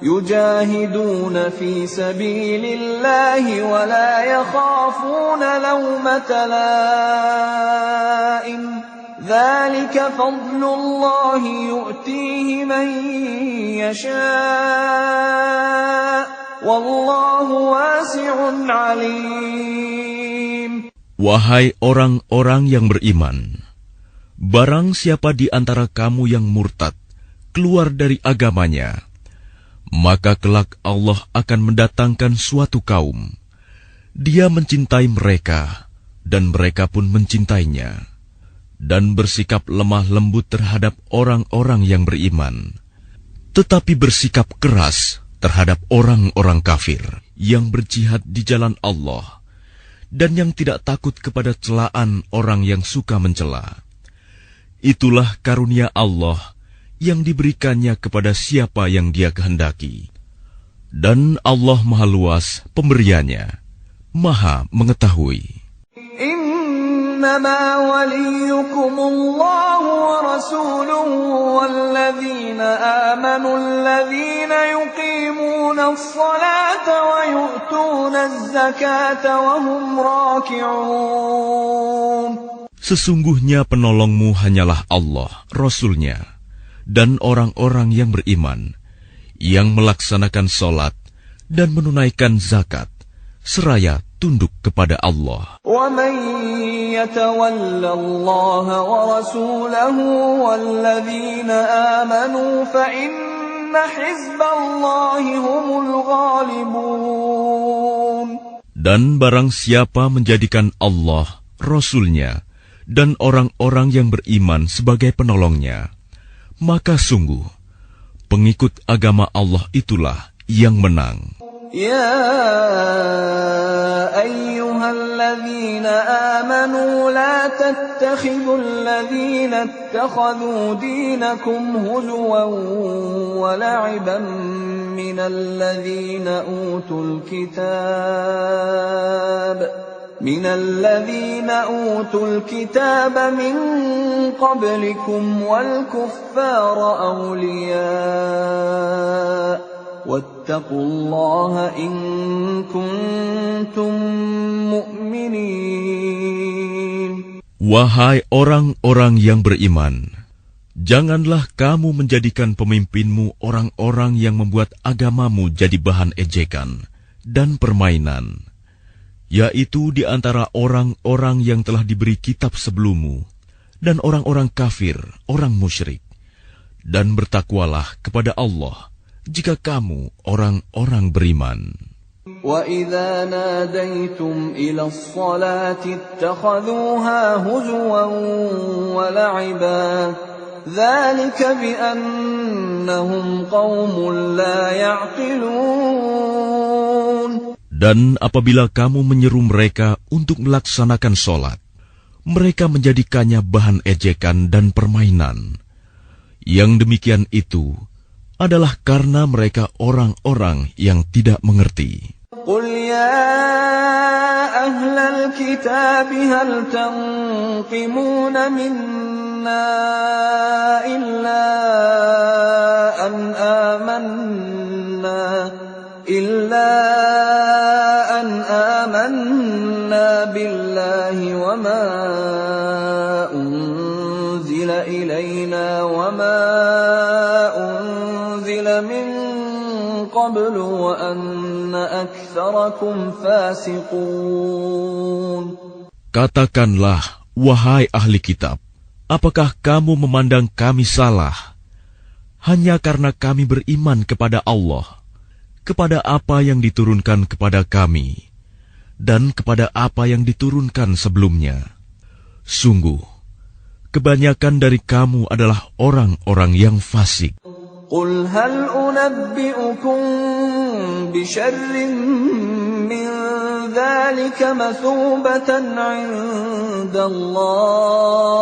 يجاهدون في سبيل الله ولا يخافون لومة لائم ذلك فضل الله يؤتيه من يشاء Wallahu wasi'un alim. Wahai orang-orang yang beriman, barang siapa di antara kamu yang murtad keluar dari agamanya, maka kelak Allah akan mendatangkan suatu kaum. Dia mencintai mereka dan mereka pun mencintainya, dan bersikap lemah lembut terhadap orang-orang yang beriman, tetapi bersikap keras terhadap orang-orang kafir yang berjihad di jalan Allah dan yang tidak takut kepada celaan orang yang suka mencela. Itulah karunia Allah yang diberikannya kepada siapa yang Dia kehendaki. Dan Allah Maha Luas pemberiannya, Maha mengetahui. إنما وليكم الله ورسوله والذين آمنوا الذين يقيمون الصلاة ويؤتون الزكاة وهم راكعون. Sesungguhnya penolongmu hanyalah Allah, Rasul-Nya, dan orang-orang yang beriman, yang melaksanakan solat dan menunaikan zakat, seraya tunduk kepada Allah. وَمَن يَتَوَلَّ اللَّهَ وَرَسُولَهُ وَالَّذِينَ آمَنُوا فَإِنَّ حِزْبَ اللَّهِ هُمُ الْغَالِبُونَ. Dan barang siapa menjadikan Allah, Rasul-Nya, dan orang-orang yang beriman sebagai penolongnya, maka sungguh, pengikut agama Allah itulah yang menang. يَا أَيُّهَا الَّذِينَ آمَنُوا لَا تَتَّخِذُوا الَّذِينَ اتَّخَذُوا دِينَكُمْ هُزُوًا وَلَعِبًا مِّنَ الَّذِينَ أُوتُوا الْكِتَابَ مِن قَبْلِكُمْ وَالْكُفَّارَ أَوْلِيَاءَ وَاتَّقُوا اللَّهَ إِن كُنتُم مُّؤْمِنِينَ. Wahai orang-orang yang beriman, janganlah kamu menjadikan pemimpinmu orang-orang yang membuat agamamu jadi bahan ejekan dan permainan, yaitu di antara orang-orang yang telah diberi kitab sebelummu dan orang-orang kafir, orang musyrik. Dan bertakwalah kepada Allah jika kamu orang-orang beriman. وَإِذَا نَادَيْتُمْ إِلَى الصَّلَاةِ اتَّخَذُوهَا هُزُوًا وَلَعِبًا ذَلِكَ بِأَنَّهُمْ قَوْمٌ لَّا يَعْقِلُونَ. Dan apabila kamu menyeru mereka untuk melaksanakan sholat, mereka menjadikannya bahan ejekan dan permainan. Yang demikian itu adalah karena mereka orang-orang yang tidak mengerti. قُلْ يَا أَهْلَ الْكِتَابِ هَلْ تَنقِمُونَ مِنَّا إِلَّا أَنْ آمَنَّا بِاللَّهِ وَمَا أُنْزِلَ إِلَيْنَا وَمَا أُنْزِلَ مِنْ قَبْلُ وَأَنَّ أَكْثَرَكُمْ فَاسِقُونَ. Katakanlah, wahai ahli kitab, apakah kamu memandang kami salah hanya karena kami beriman kepada Allah, kepada apa yang diturunkan kepada kami, dan kepada apa yang diturunkan sebelumnya? Sungguh, kebanyakan dari kamu adalah orang-orang yang fasik. قُلْ هَلْ أُنَبِّئُكُم بِشَرٍّ مِّن ذَلِكَ مَثُوبَةً عِندَ اللَّهِ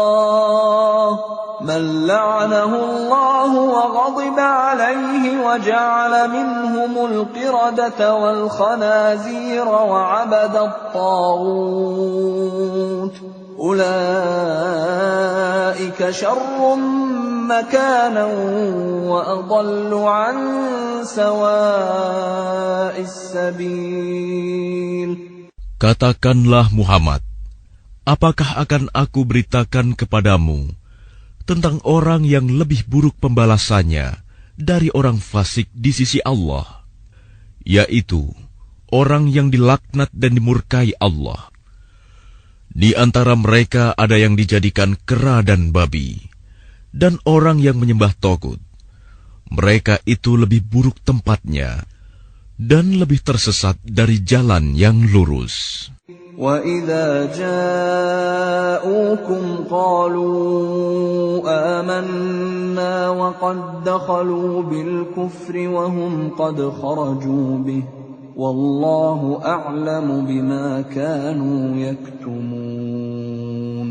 مَن لَّعَنَهُ اللَّهُ وَغَضِبَ عَلَيْهِ وَجَعَلَ مِنْهُمُ الْقِرَدَةَ وَالْخَنَازِيرَ وَعَبَدَ الطَّاغُوتَ أُولَٰئِكَ شَرٌّ مَّكَانًا وَأَضَلُّ عَن سَوَاءِ السَّبِيلِ. Katakanlah Muhammad, apakah akan aku beritakan kepadamu tentang orang yang lebih buruk pembalasannya dari orang fasik di sisi Allah, yaitu orang yang dilaknat dan dimurkai Allah. Di antara mereka ada yang dijadikan kera dan babi, dan orang yang menyembah togut. Mereka itu lebih buruk tempatnya dan lebih tersesat dari jalan yang lurus. وَإِذَا جَاءُوكُمْ قَالُوا آمَنَّا وَقَدْ دَخَلُوا بِالْكُفْرِ وَهُمْ قَدْ خَرَجُوا بِهِ وَاللَّهُ أَعْلَمُ بِمَا كَانُوا يَكْتُمُونَ.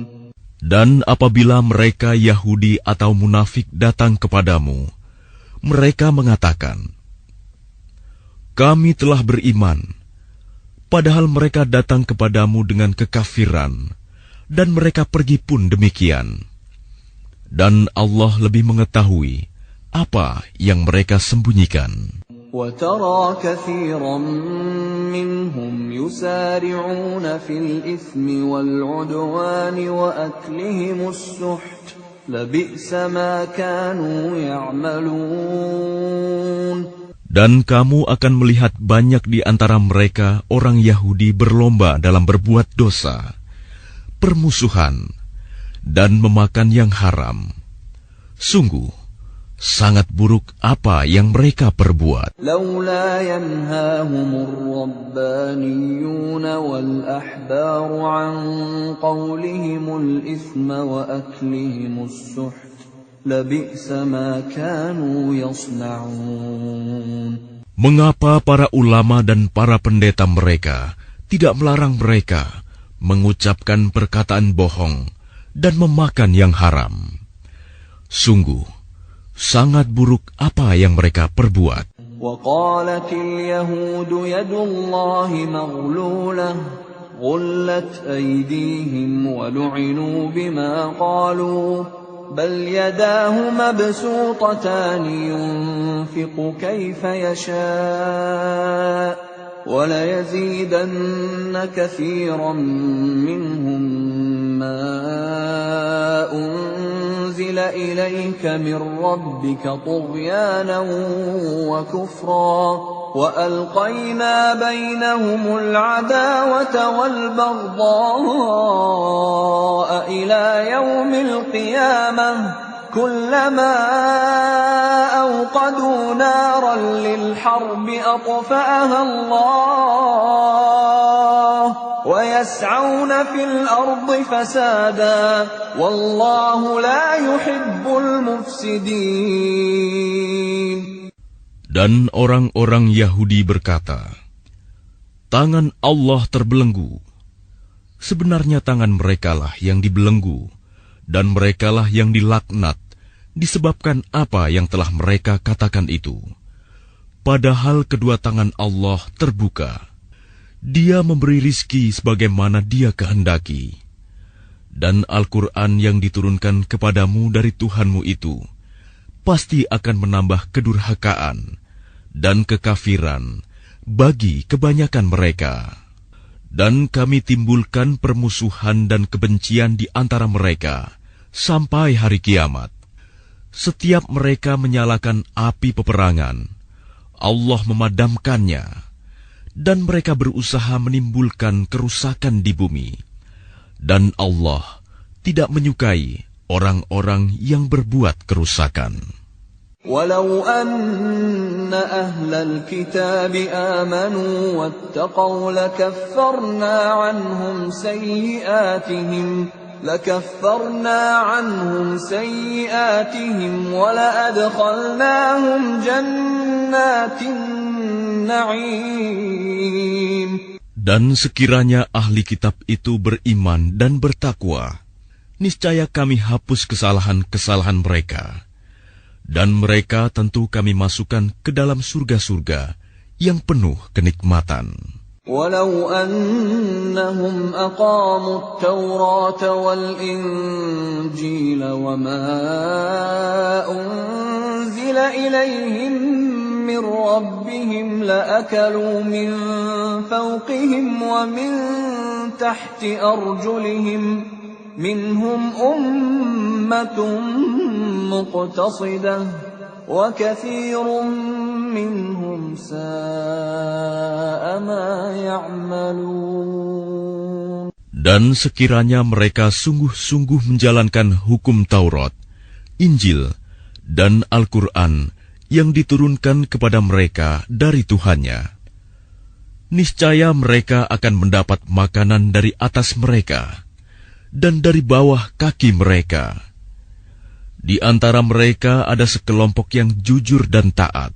Dan apabila mereka Yahudi atau munafik datang kepadamu, mereka mengatakan, "Kami telah beriman," padahal mereka datang kepadamu dengan kekafiran, dan mereka pergi pun demikian. Dan Allah lebih mengetahui apa yang mereka sembunyikan. وَتَرَى كَثِيرًا مِّنْهُمْ يُسَارِعُونَ فِي الْإِثْمِ وَالْعُدْوَانِ وَأَكْلِهِمُ السُّحْتَ لَبِئْسَ مَا كَانُوا يَعْمَلُونَ. Dan kamu akan melihat banyak di antara mereka orang Yahudi berlomba dalam berbuat dosa, permusuhan, dan memakan yang haram. Sungguh, sangat buruk apa yang mereka perbuat. لولا ينهاهم الربانيون والأحبار عن قولهم الإثم وأكلهم السحت لبئس ما كانوا يصنعون. Mengapa para ulama dan para pendeta mereka tidak melarang mereka mengucapkan perkataan bohong dan memakan yang haram? Sungguh, sangat buruk apa yang mereka perbuat. وقالت اليهود يد الله مغلولة غلت أيديهم ولعنوا بما قالوا بل يداه مبسوطتان ينفق كيف يشاء وليزيدن كثيرا منهم ما أنزل إليك من ربك طغيانا وكفرا وألقينا بينهم العداوة والبغضاء إلى يوم القيامة كلما أوقدوا نارا للحرب أطفأها الله ويسعون في الأرض فسادا والله لا يحب المفسدين. Dan orang-orang Yahudi berkata, tangan Allah terbelenggu. Sebenarnya tangan merekalah yang dibelenggu, dan merekalah yang dilaknat, disebabkan apa yang telah mereka katakan itu. Padahal kedua tangan Allah terbuka. Dia memberi rizki sebagaimana Dia kehendaki. Dan Al-Quran yang diturunkan kepadamu dari Tuhanmu itu, pasti akan menambah kedurhakaan dan kekafiran bagi kebanyakan mereka. Dan kami timbulkan permusuhan dan kebencian di antara mereka sampai hari kiamat. Setiap mereka menyalakan api peperangan, Allah memadamkannya, dan mereka berusaha menimbulkan kerusakan di bumi. Dan Allah tidak menyukai orang-orang yang berbuat kerusakan. ولو أن أهل الكتاب آمنوا واتقوا لكفرنا عنهم سيئاتهم ولأدخلناهم جنات النعيم. Dan sekiranya ahli kitab itu beriman dan bertakwa, niscaya kami hapus kesalahan-kesalahan mereka. Dan mereka tentu kami masukkan ke dalam surga-surga yang penuh kenikmatan. ولو أنهم أقاموا التوراة والإنجيل وما أنزل إليهم من ربهم لأكلوا من فوقهم ومن تحت أرجلهم منهم أمة مقتصدة وكثير منهم ساء ما يعملون. Dan sekiranya mereka sungguh-sungguh menjalankan hukum Taurat, Injil, dan Al-Quran yang diturunkan kepada mereka dari Tuhannya, niscaya mereka akan mendapat makanan dari atas mereka dan dari bawah kaki mereka. Di antara mereka ada sekelompok yang jujur dan taat,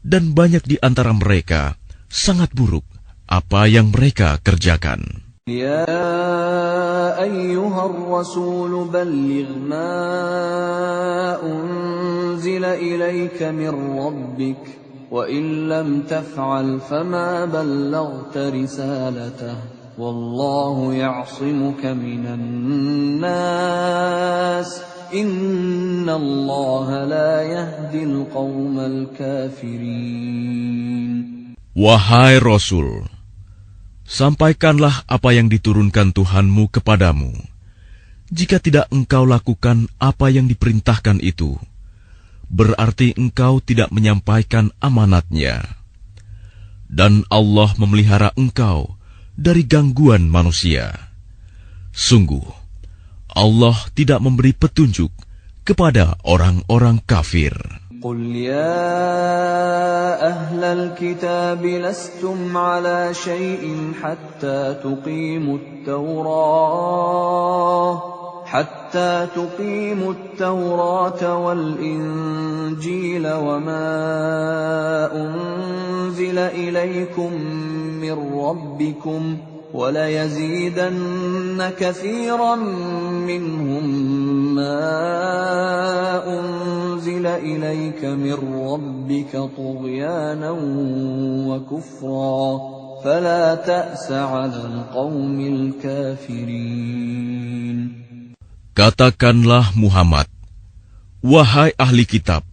dan banyak di antara mereka sangat buruk apa yang mereka kerjakan. Ya ayyuhar rasul balligh ma unzila ilayka min rabbik wa in lam taf'al fama ballaghta risalatahu wallahu ya'simuka minan nas Inna Allah la yahdil qawmal kafirin. Wahai Rasul, sampaikanlah apa yang diturunkan Tuhanmu kepadamu. Jika tidak engkau lakukan apa yang diperintahkan itu, berarti engkau tidak menyampaikan amanatnya. Dan Allah memelihara engkau dari gangguan manusia. Sungguh, Allah tidak memberi petunjuk kepada orang-orang kafir. قل يا أهل الكتاب لستم على شيء حتى تقيموا التوراة والإنجيل وما أنزل إليكم من ربكم وَلَيَزِيدَنَّ كَثِيرًا مِّنْهُمْ مَا أُنزِلَ إِلَيْكَ مِنْ رَبِّكَ طُغْيَانًا وَكُفْرًا فَلَا تَأْسَ عَلَى الْقَوْمِ الْكَافِرِينَ. Katakanlah Muhammad, wahai ahli kitab,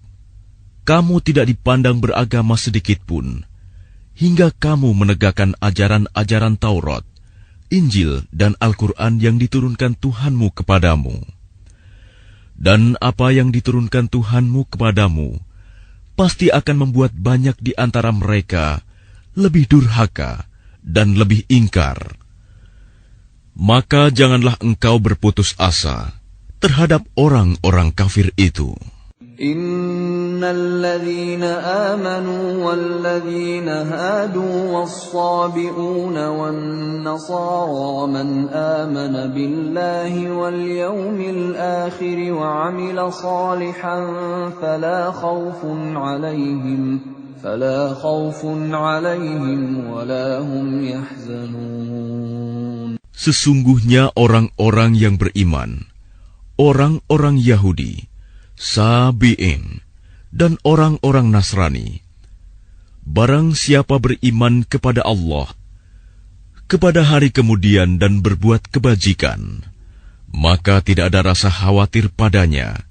kamu tidak dipandang beragama sedikitpun, hingga kamu menegakkan ajaran-ajaran Taurat, Injil, dan Al-Quran yang diturunkan Tuhanmu kepadamu. Dan apa yang diturunkan Tuhanmu kepadamu, pasti akan membuat banyak di antara mereka lebih durhaka dan lebih ingkar. Maka janganlah engkau berputus asa terhadap orang-orang kafir itu. Innal ladzina amanu wal ladzina hadu was-sabi'una wan nasara man amana billahi wal yawmil akhir wa 'amila salihan fala khawfun 'alaihim wa la hum yahzanun. Sesungguhnya orang-orang yang beriman, orang-orang Yahudi, Sabi'in, dan orang-orang Nasrani, barang siapa beriman kepada Allah, kepada hari kemudian dan berbuat kebajikan, maka tidak ada rasa khawatir padanya,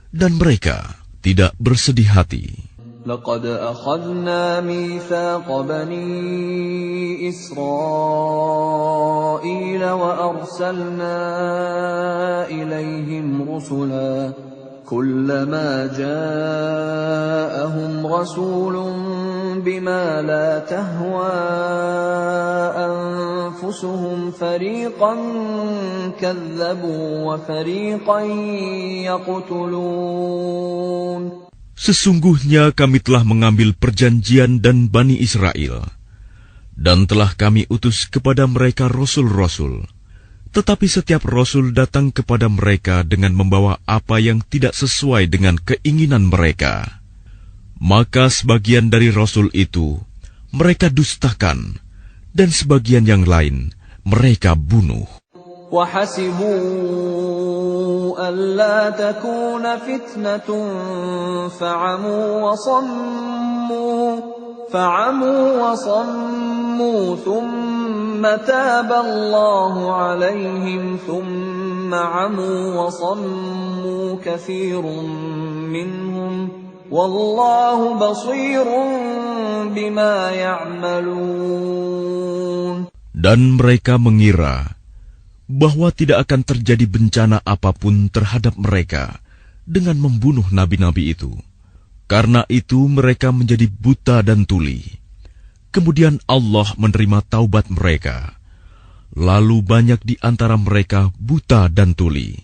dan mereka tidak bersedih hati. لقد أخذنا ميثاق بني إسرائيل وأرسلنا إليهم رسلا كلما جاءهم رسول بما لا تهوى أنفسهم فريقا كذبوا وفريقا يقتلون. Sesungguhnya kami telah mengambil perjanjian dan Bani Israel, dan telah kami utus kepada mereka rasul-rasul. Tetapi setiap rasul datang kepada mereka dengan membawa apa yang tidak sesuai dengan keinginan mereka. Maka sebagian dari rasul itu mereka dustakan, dan sebagian yang lain mereka bunuh. وَحَسِبُوا أَلَّا تَكُونَ فِتْنَةٌ فَعَمُوا وَصَمُّوا ثُمَّ تَابَ اللَّهُ عَلَيْهِمْ ثُمَّ عَمُوا وَصَمُّوا كَثِيرٌ مِّنْهُمْ وَاللَّهُ بَصِيرٌ بِمَا يَعْمَلُونَ. Dan mereka mengira bahwa tidak akan terjadi bencana apapun terhadap mereka dengan membunuh nabi-nabi itu. Karena itu mereka menjadi buta dan tuli. Kemudian Allah menerima taubat mereka. Lalu banyak di antara mereka buta dan tuli.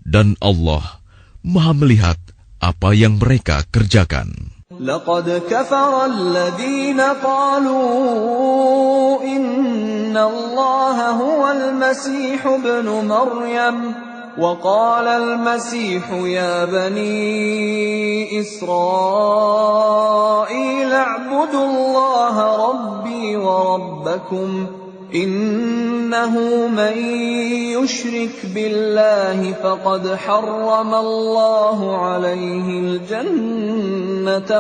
Dan Allah Maha melihat apa yang mereka kerjakan. لقد كفر الذين قالوا إن الله هو المسيح ابن مريم وقال المسيح يا بني إسرائيل اعبدوا الله ربي وربكم إنه من يشرك بالله فقد حرم الله عليه الجنة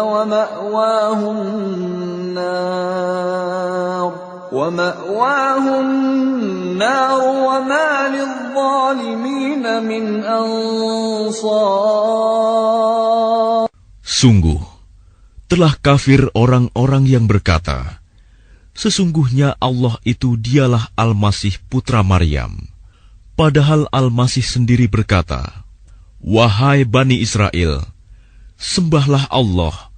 ومأواه النار وما للظالمين من أنصار. Sungguh, telah kafir orang-orang yang berkata, sesungguhnya Allah itu dialah Al-Masih putra Maryam. Padahal Al-Masih sendiri berkata, wahai Bani Israel, Sembahlah Allah,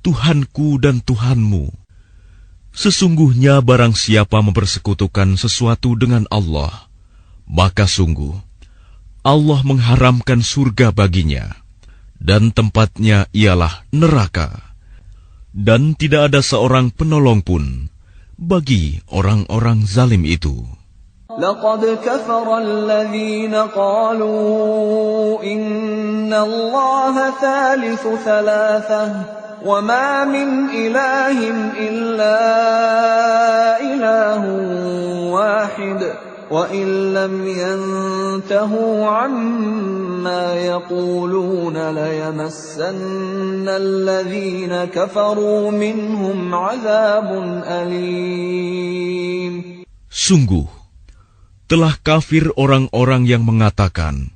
Tuhanku dan Tuhanmu. Sesungguhnya barang siapa mempersekutukan sesuatu dengan Allah, maka sungguh Allah mengharamkan surga baginya, dan tempatnya ialah neraka. Dan tidak ada seorang penolong pun bagi orang-orang zalim itu. لقد كفر الذين قالوا إن الله ثالث ثلاثة وما من إله إلا إله واحد وإن لم ينتهوا عما يقولون ليمسن الذين كفروا منهم عذاب أليم. Sungguh, telah kafir orang-orang yang mengatakan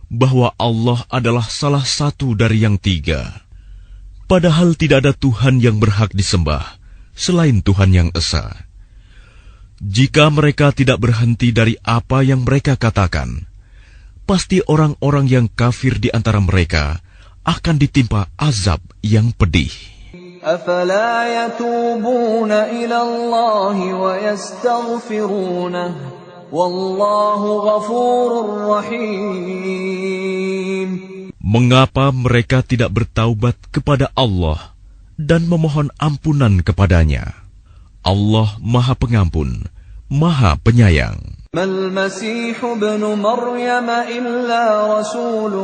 bahwa Allah adalah salah satu dari yang tiga, padahal tidak ada Tuhan yang berhak disembah selain Tuhan yang Esa. Jika mereka tidak berhenti dari apa yang mereka katakan, pasti orang-orang yang kafir di antara mereka akan ditimpa azab yang pedih. أفلا يتوبون إلى الله ويستغفرونه والله غفور رحيم. Mengapa mereka tidak bertaubat kepada Allah dan memohon ampunan kepadanya? Allah Maha Pengampun, Maha Penyayang. ما المسيح ابن مريم إلا رسول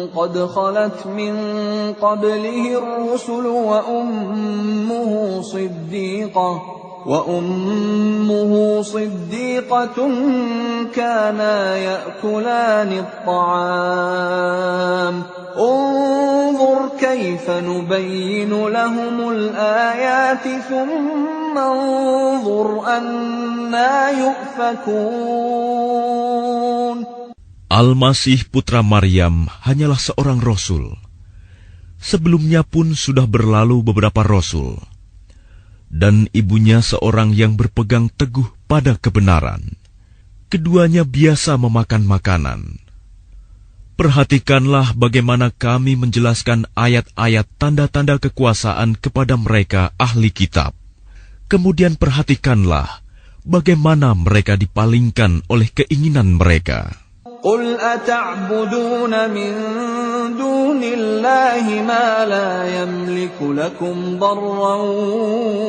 قد خلت من قبله الرسل وأمه صديقة كانا يأكلان الطعام انظر كيف نبين لهم الآيات ثم انظر أنا يؤفكون. Al-Masih putra Maryam hanyalah seorang rasul. Sebelumnya pun sudah berlalu beberapa rasul, dan ibunya seorang yang berpegang teguh pada kebenaran. Keduanya biasa memakan makanan. Perhatikanlah bagaimana kami menjelaskan ayat-ayat tanda-tanda kekuasaan kepada mereka ahli kitab. Kemudian perhatikanlah bagaimana mereka dipalingkan oleh keinginan mereka. قل أتعبدون من دون الله ما لا يملك لكم ضرا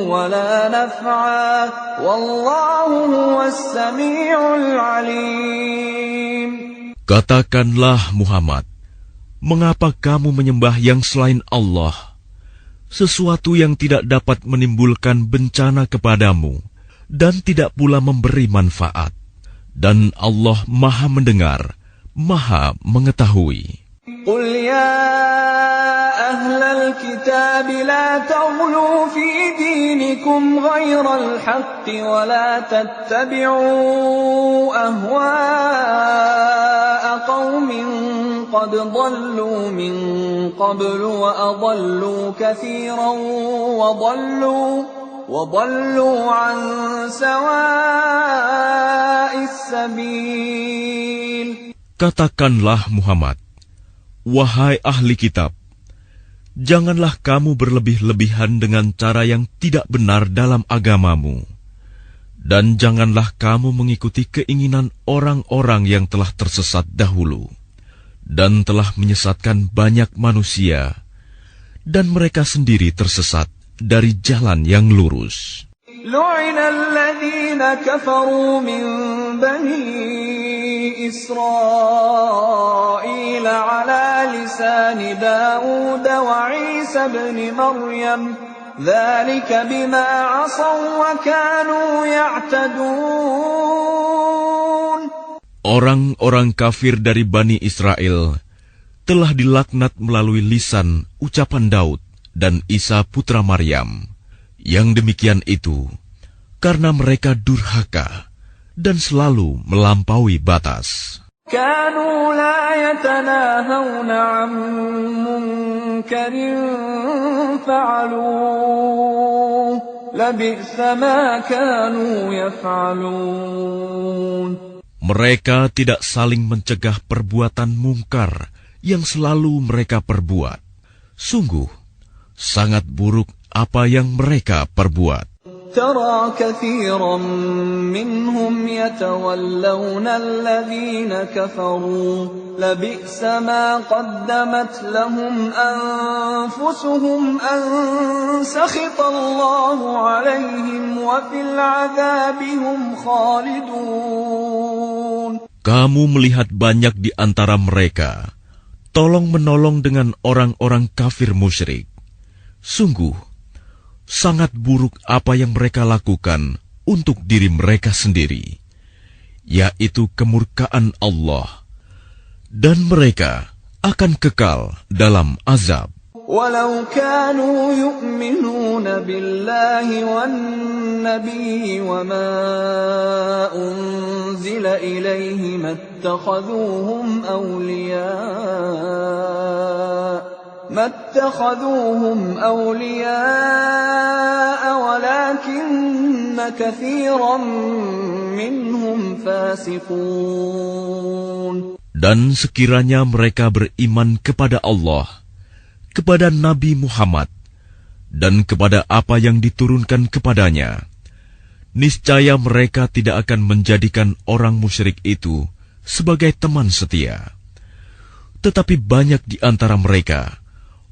ولا نفعا والله هو السميع العليم. Katakanlah Muhammad, mengapa kamu menyembah yang selain Allah, sesuatu yang tidak dapat menimbulkan bencana kepadamu dan tidak pula memberi manfaat? Dan Allah Maha Mendengar, Maha Mengetahui. قل يا أهل الكتاب لا تغلوا في دينكم غير الحق ولا تتبعوا أهواء قوم قد ضلوا من قبل وأضلوا كثيرا وضلوا عن سواء السبيل. Katakanlah Muhammad, wahai ahli kitab, janganlah kamu berlebih-lebihan dengan cara yang tidak benar dalam agamamu, dan janganlah kamu mengikuti keinginan orang-orang yang telah tersesat dahulu, dan telah menyesatkan banyak manusia, dan mereka sendiri tersesat dari jalan yang lurus. لعن الذين كفروا من بني إسرائيل على لسان داود وعيسى بن مريم ذلك بما عصوا وكانوا يعتدون. Orang-orang kafir dari Bani Israel telah dilaknat melalui lisan ucapan Daud dan Isa putra Maryam. Yang demikian itu karena mereka durhaka dan selalu melampaui batas. كانوا لا يتناهون عن منكر فعلوه لبئس ما كانوا يفعلون. Mereka tidak saling mencegah perbuatan mungkar yang selalu mereka perbuat. Sungguh, sangat buruk apa yang mereka perbuat. ترى كثيرا منهم يتولون الذين كفروا لبئس ما قدمت لهم أنفسهم أن سخط الله عليهم وفي العذاب هم خالدون. Kamu melihat banyak di antara mereka tolong-menolong dengan orang-orang kafir musyrik. Sungguh, sangat buruk apa yang mereka lakukan untuk diri mereka sendiri, yaitu kemurkaan Allah, dan mereka akan kekal dalam azab. ولو كانوا يؤمنون بالله والنبي وما أنزل إليه ما اتخذوهم أولياء ولكن كثيرا منهم فاسقون. Dan sekiranya mereka beriman kepada Allah, kepada Nabi Muhammad, dan kepada apa yang diturunkan kepadanya, niscaya mereka tidak akan menjadikan orang musyrik itu sebagai teman setia. Tetapi banyak di antara mereka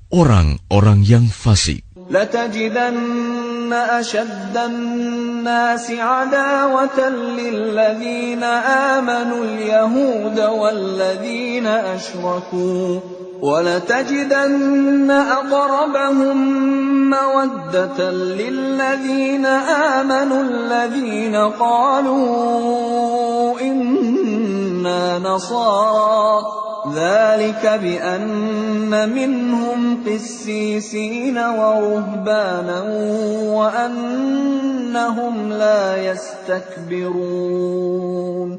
orang-orang yang fasik. لَتَجِدَنَّ أَشَدَّ النَّاسِ عَدَاوَةً لِلَّذِينَ آمَنُوا الْيَهُودَ وَالَّذِينَ أَشْرَكُوا وَلَتَجِدَنَّ أَقْرَبَهُم مَّوَدَّةً لِلَّذِينَ آمَنُوا الَّذِينَ قَالُوا إِنَّا نَصَارَى ذلك بأن منهم قسيسين ورهبانا وأنهم لا يستكبرون.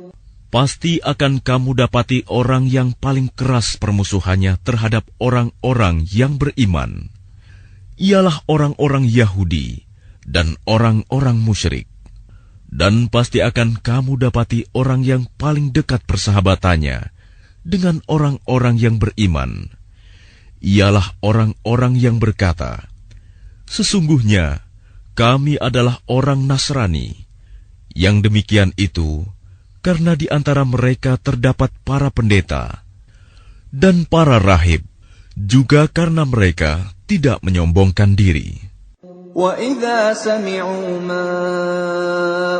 Pasti akan kamu dapati orang yang paling keras permusuhannya terhadap orang-orang yang beriman. Ialah orang-orang Yahudi dan orang-orang musyrik. Dan pasti akan kamu dapati orang yang paling dekat persahabatannya dengan orang-orang yang beriman, ialah orang-orang yang berkata, "Sesungguhnya kami adalah orang Nasrani." Yang demikian itu karena di antara mereka terdapat para pendeta dan para rahib, juga karena mereka tidak menyombongkan diri. وَإِذَا سَمِعُوا مَا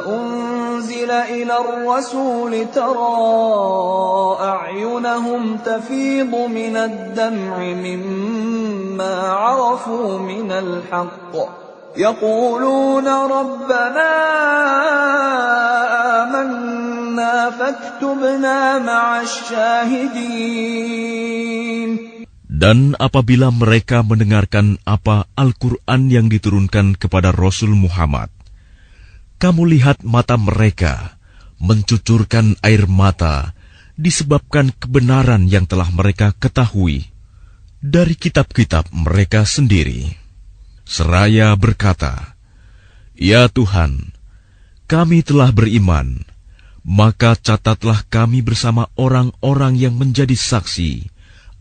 أُنزِلَ إِلَى الرَّسُولِ تَرَىٰ أَعْيُنَهُمْ تَفِيضُ مِنَ الدَّمْعِ مِمَّا عَرَفُوا مِنَ الْحَقِّ يَقُولُونَ رَبَّنَا آمَنَّا فَاكْتُبْنَا مَعَ الشَّاهِدِينَ. Dan apabila mereka mendengarkan apa Al-Quran yang diturunkan kepada Rasul Muhammad, kamu lihat mata mereka mencucurkan air mata disebabkan kebenaran yang telah mereka ketahui dari kitab-kitab mereka sendiri. Seraya berkata, "Ya Tuhan, kami telah beriman, maka catatlah kami bersama orang-orang yang menjadi saksi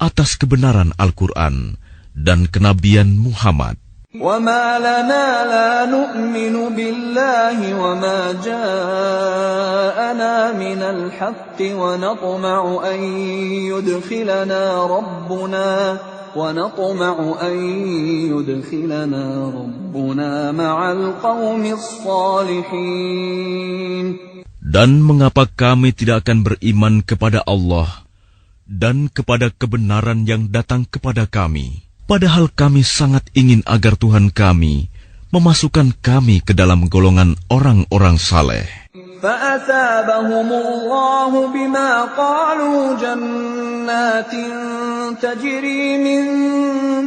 atas kebenaran Al-Quran dan kenabian Muhammad." وَمَا لَنَا لَا نُؤْمِنُ بِاللَّهِ وَمَا جَاءَنَا مِنَ الْحَقِّ وَنَطْمَعُ أَن يُدْخِلَنَا رَبُّنَا مَعَ الْقَوْمِ الصَّالِحِينَ. Dan mengapa kami tidak akan beriman kepada Allah dan kepada kebenaran yang datang kepada kami, padahal kami sangat ingin agar Tuhan kami memasukkan kami ke dalam golongan orang-orang saleh. فَأَثَابَهُمُ اللَّهُ بِمَا قَالُوا جَنَّاتٍ تَجْرِي مِن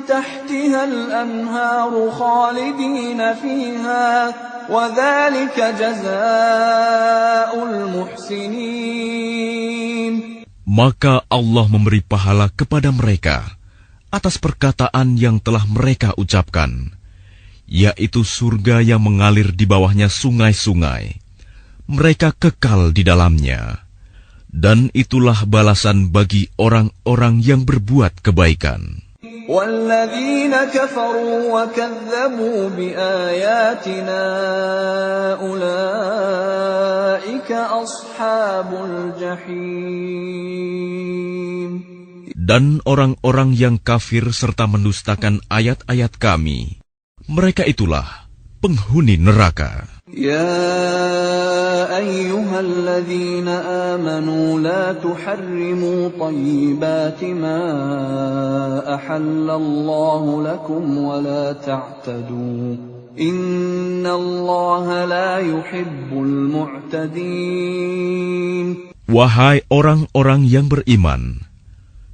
تَحْتِهَا الْأَنْهَارُ خَالِدِينَ فِيهَا وَذَلِكَ جَزَاءُ الْمُحْسِنِينَ. Maka Allah memberi pahala kepada mereka atas perkataan yang telah mereka ucapkan, yaitu surga yang mengalir di bawahnya sungai-sungai. Mereka kekal di dalamnya, dan itulah balasan bagi orang-orang yang berbuat kebaikan. والذين كفروا وكذبوا بآياتنا أولئك أصحاب الجحيم. Dan orang-orang yang kafir serta mendustakan ayat-ayat Kami, mereka itulah penghuni neraka. يا أيها الذين آمنوا لا تحرموا طيبات ما أحل الله لكم ولا تعتدوا إن الله لا يحب المعتدين. Wahai orang-orang yang beriman,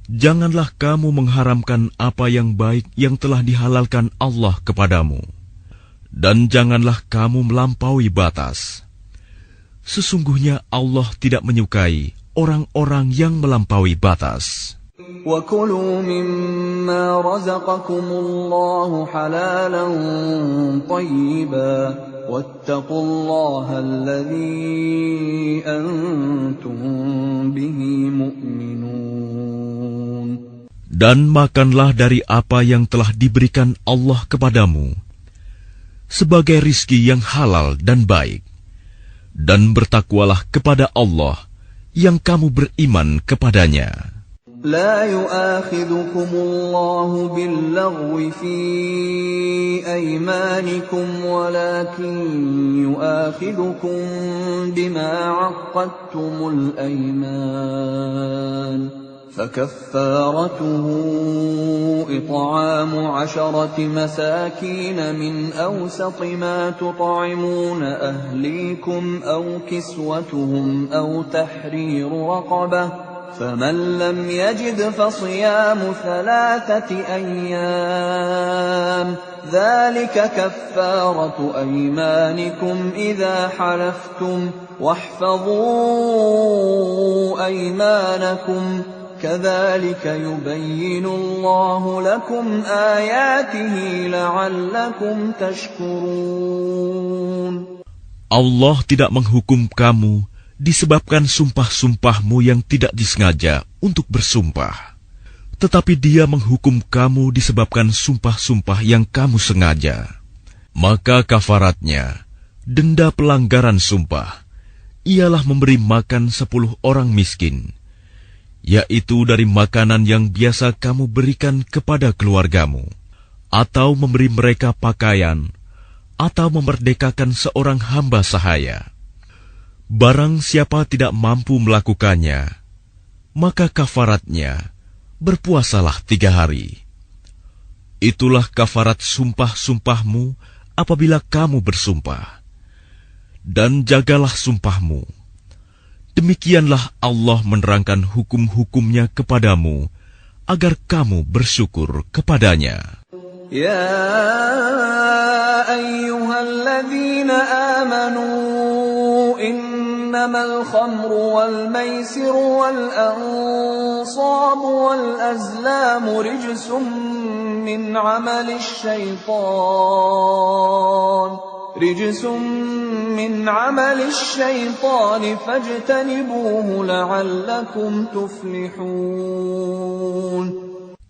janganlah kamu mengharamkan apa yang baik yang telah dihalalkan Allah kepadamu. Dan janganlah kamu melampaui batas. Sesungguhnya Allah tidak menyukai orang-orang yang melampaui batas. وَكُلُوا مِمَّا رَزَقَكُمُ اللَّهُ حَلَالًا طَيِّبًا وَاتَّقُوا اللَّهَ الَّذِي أَنْتُمْ بِهِ مُؤْمِنُونَ. Dan makanlah dari apa yang telah diberikan Allah kepadamu sebagai rizki yang halal dan baik, dan bertakwalah kepada Allah yang kamu beriman kepadanya. لا يؤاخذكم الله باللغو في أيمانكم ولكن يؤاخذكم بما عقدتم الأيمان فكفارته إطعام 10 مساكين من أوسط ما تطعمون أهليكم أو كسوتهم أو تحرير رقبة فمن لم يجد فصيام 3 أيام ذلك كفارة أيمانكم إذا حلفتم واحفظوا أيمانكم كذلك يبين الله لكم آياته لعلكم تشكرون. Allah tidak menghukum kamu disebabkan sumpah-sumpahmu yang tidak disengaja untuk bersumpah, tetapi Dia menghukum kamu disebabkan sumpah-sumpah yang kamu sengaja. Maka kafaratnya, denda pelanggaran sumpah, ialah memberi makan 10 orang miskin, yaitu dari makanan yang biasa kamu berikan kepada keluargamu, atau memberi mereka pakaian, atau memerdekakan seorang hamba sahaya. Barang siapa tidak mampu melakukannya, maka kafaratnya berpuasalah 3 hari. Itulah kafarat sumpah-sumpahmu apabila kamu bersumpah. Dan jagalah sumpahmu. Demikianlah Allah menerangkan hukum-hukumnya kepadamu, agar kamu bersyukur kepadanya. Ya ayyuhalladzina amanu innamal khamru wal maisiru wal ansabu wal azlamu rijsum min amalis syaitan fajtanibuhu la'allakum tuflihun.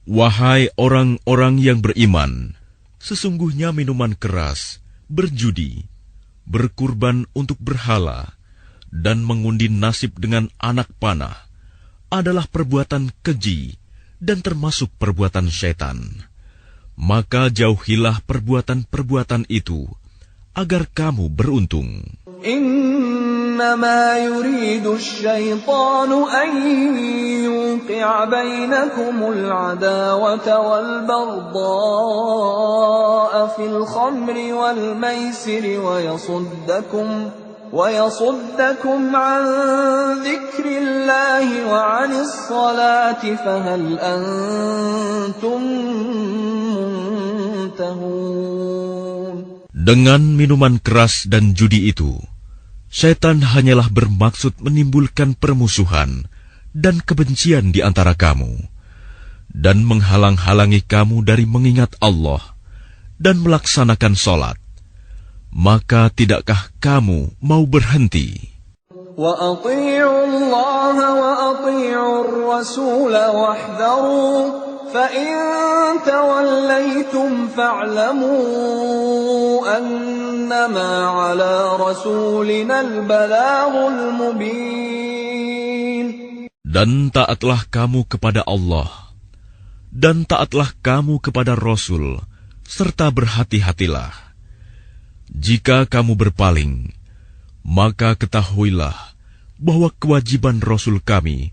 Wahai orang-orang yang beriman, sesungguhnya minuman keras, berjudi, berkurban untuk berhala, dan mengundi nasib dengan anak panah adalah perbuatan keji dan termasuk perbuatan syaitan. Maka jauhilah perbuatan-perbuatan itu, agar kamu beruntung. Innama yuridu asy-syaitanu an yuqi'a bainakumul 'adawata wal baghdha'a fil khamri wal maisiri wa yasuddakum 'an dzikrillahi wa 'anis salati fahal antum muntahun. Dengan minuman keras dan judi itu, syaitan hanyalah bermaksud menimbulkan permusuhan dan kebencian di antara kamu, dan menghalang-halangi kamu dari mengingat Allah dan melaksanakan sholat. Maka tidakkah kamu mau berhenti? Wa ati'u Allah wa ati'u ar-rasul wahdharu فَإِن تَوَلَّيْتُمْ فَاعْلَمُوا أَنَّمَا عَلَى رَسُولِنَا الْبَلَاغُ الْمُبِينُ. Dan taatlah kamu kepada Allah, dan taatlah kamu kepada Rasul, serta berhati-hatilah. Jika kamu berpaling, maka ketahuilah bahwa kewajiban Rasul kami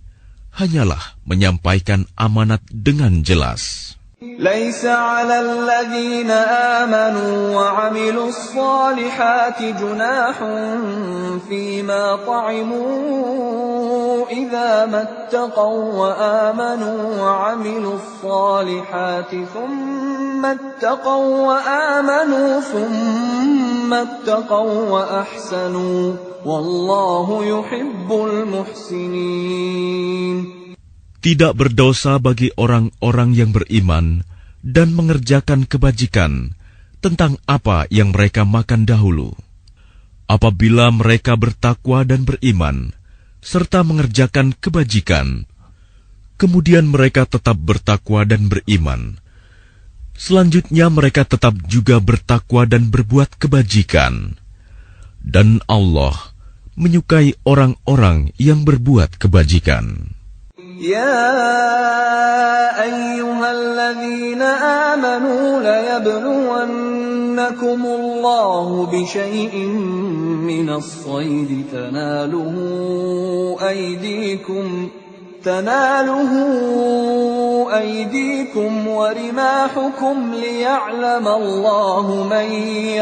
hanyalah menyampaikan amanat dengan jelas. لَيْسَ عَلَى الَّذِينَ آمَنُوا وَعَمِلُوا الصَّالِحَاتِ جُنَاحٌ فِيمَا طَعِمُوا إِذَا مَا اتَّقَوا وَآمَنُوا وَعَمِلُوا الصَّالِحَاتِ ثُمَّ اتَّقَوا وَآمَنُوا ثُمَّ اتَّقَوا وَأَحْسَنُوا وَاللَّهُ يُحِبُّ الْمُحْسِنِينَ. Tidak berdosa bagi orang-orang yang beriman dan mengerjakan kebajikan tentang apa yang mereka makan dahulu. Apabila mereka bertakwa dan beriman, serta mengerjakan kebajikan, kemudian mereka tetap bertakwa dan beriman. Selanjutnya mereka tetap juga bertakwa dan berbuat kebajikan. Dan Allah menyukai orang-orang yang berbuat kebajikan. يا أيها الذين آمنوا ليبلونكم الله بشيء من الصيد تناله أيديكم ورماحكم ليعلم الله من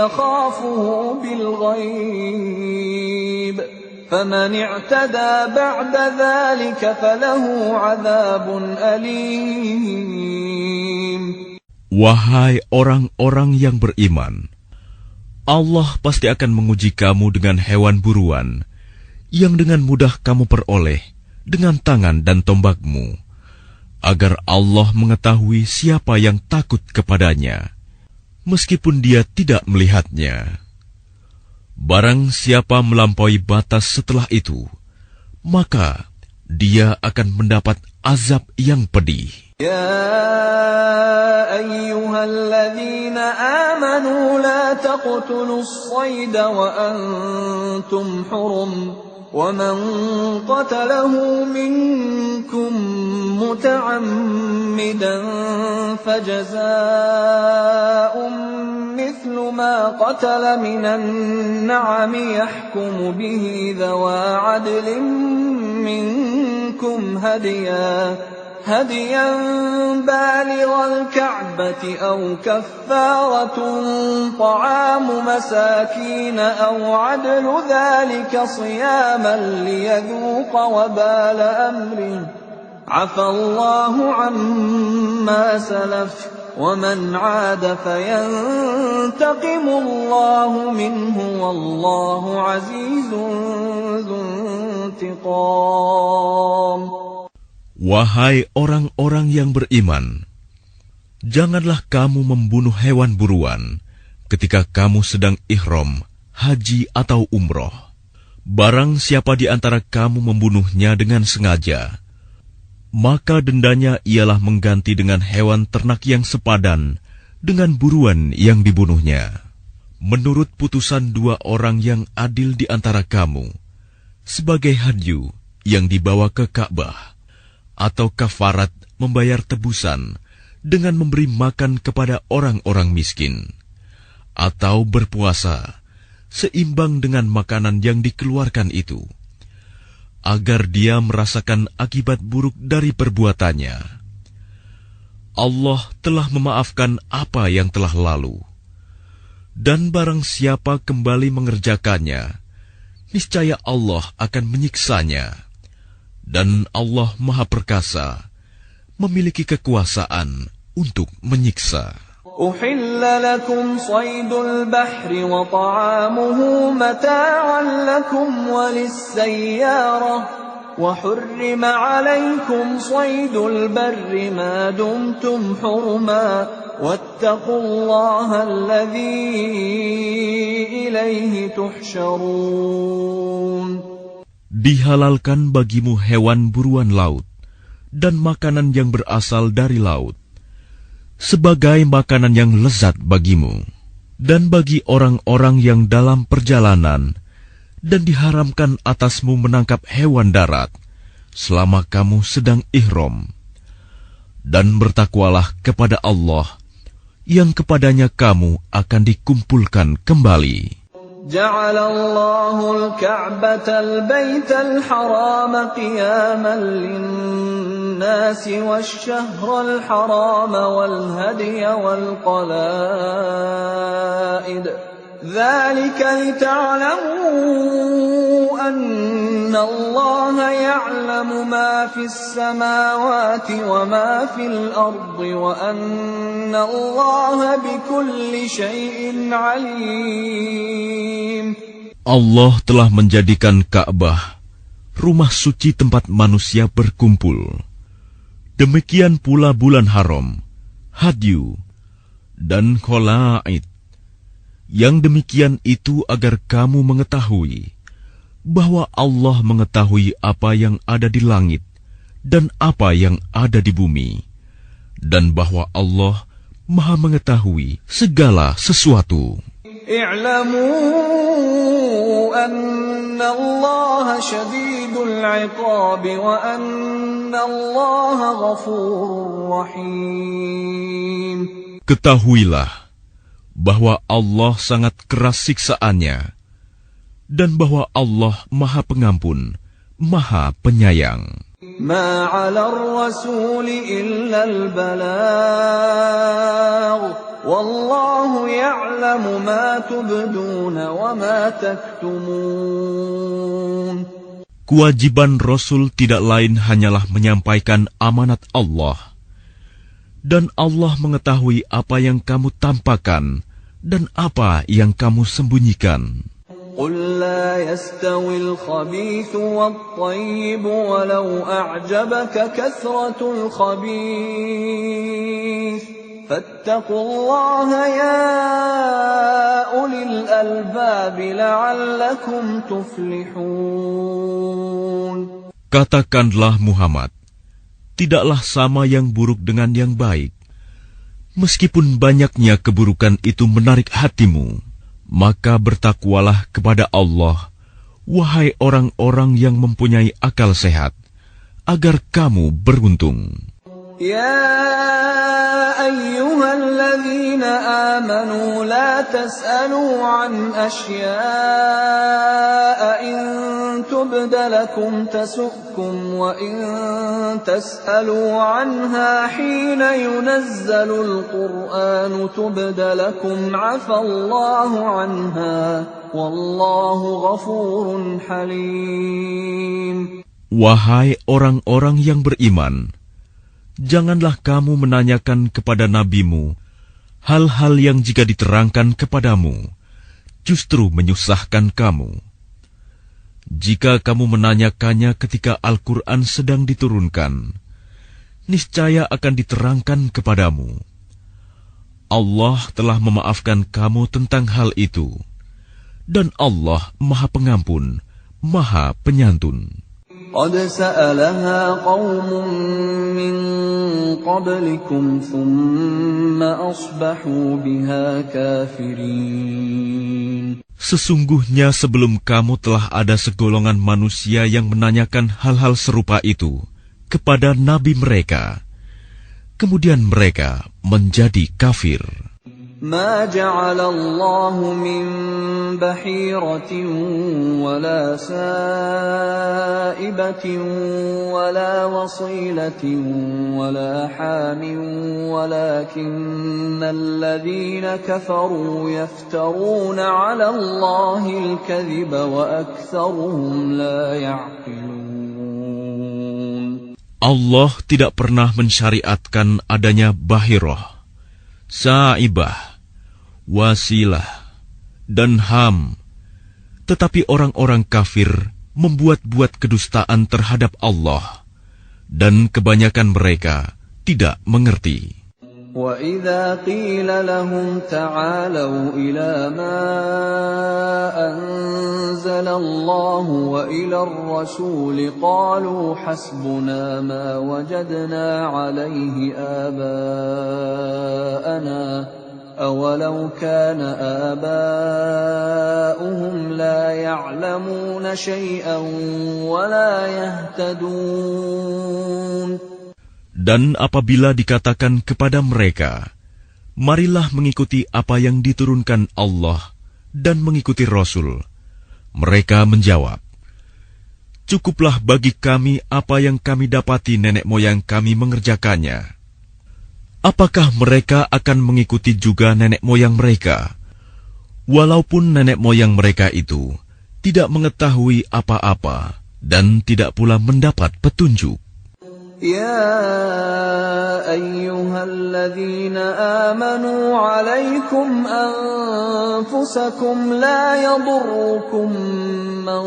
يخافه بالغيب فمن اعتدى بعد ذلك فله عذاب أليم. Wahai orang-orang yang beriman, Allah pasti akan menguji kamu dengan hewan buruan yang dengan mudah kamu peroleh dengan tangan dan tombakmu, agar Allah mengetahui siapa yang takut kepadanya, meskipun dia tidak melihatnya. Barang siapa melampaui batas setelah itu, maka dia akan mendapat azab yang pedih. يا أيها الذين آمنوا لا تقتلوا الصيد وأنتم حرم ومن قتله منكم متعمدا فجزاء مثل ما قتل من النعم يحكم به ذوى عدل منكم هديا بالغ الكعبة أو كفارة طعام مساكين أو عدل ذلك صياما ليذوق وبال أمره عفى الله عما سلف ومن عاد فينتقم الله منه والله عزيز ذو انتقام. Wahai orang-orang yang beriman, janganlah kamu membunuh hewan buruan ketika kamu sedang ihram, haji atau umroh. Barang siapa di antara kamu membunuhnya dengan sengaja, maka dendanya ialah mengganti dengan hewan ternak yang sepadan dengan buruan yang dibunuhnya. Menurut putusan dua orang yang adil di antara kamu, sebagai hadyu yang dibawa ke Ka'bah, atau kafarat membayar tebusan dengan memberi makan kepada orang-orang miskin, atau berpuasa seimbang dengan makanan yang dikeluarkan itu, agar dia merasakan akibat buruk dari perbuatannya. Allah telah memaafkan apa yang telah lalu, dan barang siapa kembali mengerjakannya, niscaya Allah akan menyiksanya. Dan Allah Maha Perkasa, memiliki kekuasaan untuk menyiksa. أحل لكم صيد البحر وطعامه متاعا لكم وللسيارة وحرم عليكم صيد البر ما دمتم حرما واتقوا الله الذي إليه تحشرون. Dihalalkan bagimu hewan buruan laut dan makanan yang berasal dari laut, sebagai makanan yang lezat bagimu, dan bagi orang-orang yang dalam perjalanan, dan diharamkan atasmu menangkap hewan darat selama kamu sedang ihram. Dan bertakwalah kepada Allah, yang kepadanya kamu akan dikumpulkan kembali. جعل الله الكعبة البيت الحرام قياما للناس والشهر الحرام والهدي والقلائد ذلك لتعلموا أن الله يعلم ما في السماوات وما في الأرض وأن الله بكل شيء عليم. Allah telah menjadikan Ka'bah rumah suci tempat manusia berkumpul. Demikian pula bulan haram, hadyu, dan kholaid. Yang demikian itu agar kamu mengetahui bahwa Allah mengetahui apa yang ada di langit dan apa yang ada di bumi, dan bahwa Allah Maha mengetahui segala sesuatu. اعلموا أن الله شديد العقاب وأن الله غفور رحيم. Ketahuilah bahwa Allah sangat keras siksaannya, dan bahwa Allah Maha Pengampun, Maha Penyayang. ما على الرسول إلا البلاغ والله يعلم ما تبدون وما تكتمون. Kewajiban Rasul tidak lain hanyalah menyampaikan amanat Allah, dan Allah mengetahui apa yang kamu tampakkan dan apa yang kamu sembunyikan. قل لا يستوي الخبيث والطيب ولو أعجبك كثرة الخبيث فاتقوا الله يا أولي الألباب لعلكم تفلحون. Katakanlah Muhammad, tidaklah sama yang buruk dengan yang baik. Meskipun banyaknya keburukan itu menarik hatimu, maka bertakwalah kepada Allah, wahai orang-orang yang mempunyai akal sehat, agar kamu beruntung. يا أيها الذين آمنوا لا تسألوا عن أشياء إن تبد لكم تسؤكم وإن تسألوا عنها حين ينزل القرآن تبد لكم عفى الله عنها والله غفور حليم. Wahai orang-orang yang beriman, janganlah kamu menanyakan kepada nabimu hal-hal yang jika diterangkan kepadamu, justru menyusahkan kamu. Jika kamu menanyakannya ketika Al-Quran sedang diturunkan, niscaya akan diterangkan kepadamu. Allah telah memaafkan kamu tentang hal itu, dan Allah Maha Pengampun, Maha Penyantun. قد سألها قوم من قبلكم ثم أصبحوا بها كافرين. Sesungguhnya sebelum kamu telah ada segolongan manusia yang menanyakan hal-hal serupa itu kepada nabi mereka, kemudian mereka menjadi kafir. ما جعل الله من بحيرة ولا سائبة ولا وصيلة ولا حام ولكن الذين كفروا يفترون على الله الكذب وأكثرهم لا يعقلون. Allah tidak pernah mensyariatkan adanya bahirah, saibah, wasilah, dan ham. Tetapi orang-orang kafir membuat-buat kedustaan terhadap Allah, dan kebanyakan mereka tidak mengerti. وَإِذَا قِيلَ لَهُمْ تَعَالَوْا إِلَى مَا أَنزَلَ اللَّهُ وَإِلَى الرَّسُولِ قَالُوا حَسْبُنَا مَا وَجَدْنَا عَلَيْهِ آبَاءَنَا أَوَلَوْ كَانَ آبَاؤُهُمْ لَا يَعْلَمُونَ شَيْئًا وَلَا يَهْتَدُونَ. Dan apabila dikatakan kepada mereka, marilah mengikuti apa yang diturunkan Allah dan mengikuti Rasul, mereka menjawab, cukuplah bagi kami apa yang kami dapati nenek moyang kami mengerjakannya. Apakah mereka akan mengikuti juga nenek moyang mereka, walaupun nenek moyang mereka itu tidak mengetahui apa-apa dan tidak pula mendapat petunjuk? يا أيها الذين آمنوا عليكم أنفسكم لا يضركم من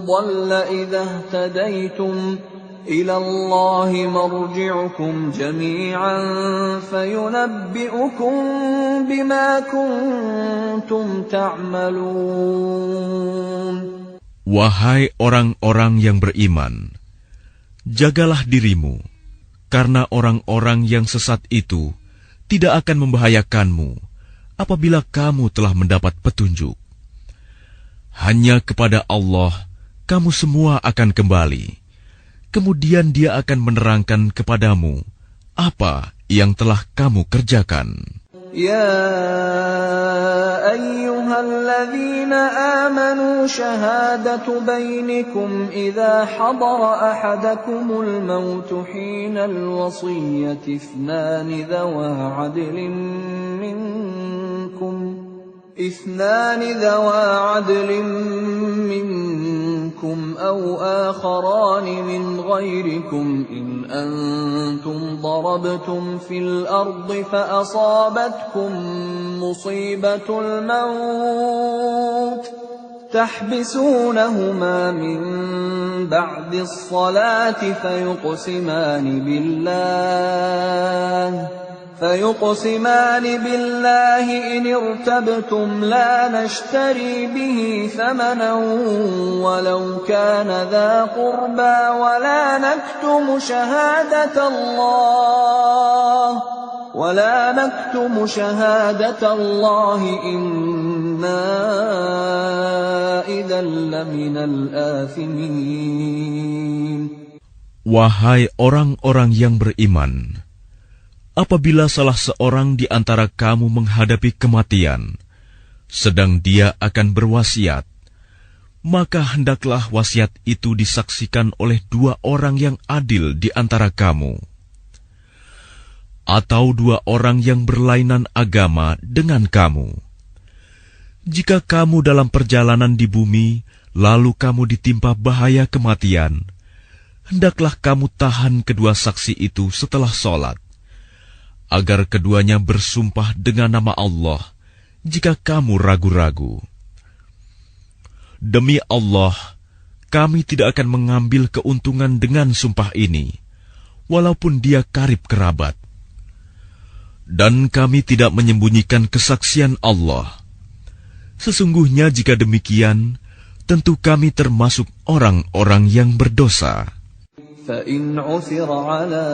ضل إذا اهتديتم إلى الله مرجعكم جميعا فينبئكم بما كنتم تعملون. Wahai orang-orang yang beriman, jagalah dirimu, karena orang-orang yang sesat itu tidak akan membahayakanmu apabila kamu telah mendapat petunjuk. Hanya kepada Allah kamu semua akan kembali. Kemudian Dia akan menerangkan kepadamu apa yang telah kamu kerjakan. يا أيها الذين آمنوا شهادة بينكم إذا حضر أحدكم الموت حين الوصية اثنان ذوى عدل منكم أو آخران من غيركم إن أنتم ضربتم في الأرض فأصابتكم مصيبة الموت تحبسونهما من بعد الصلاة فيقسمان بالله إن ارتبتم لا نشتري به ثمنا ولو كان ذا قربى ولا نكتم شهادة الله إنا إذا لمن الآثمين. Wahai orang-orang yang beriman, apabila salah seorang di antara kamu menghadapi kematian, sedang dia akan berwasiat, maka hendaklah wasiat itu disaksikan oleh dua orang yang adil di antara kamu, atau dua orang yang berlainan agama dengan kamu. Jika kamu dalam perjalanan di bumi, lalu kamu ditimpa bahaya kematian, hendaklah kamu tahan kedua saksi itu setelah sholat, agar keduanya bersumpah dengan nama Allah jika kamu ragu-ragu. Demi Allah, kami tidak akan mengambil keuntungan dengan sumpah ini, walaupun dia karib kerabat. Dan kami tidak menyembunyikan kesaksian Allah. Sesungguhnya jika demikian, tentu kami termasuk orang-orang yang berdosa. فإن عثر على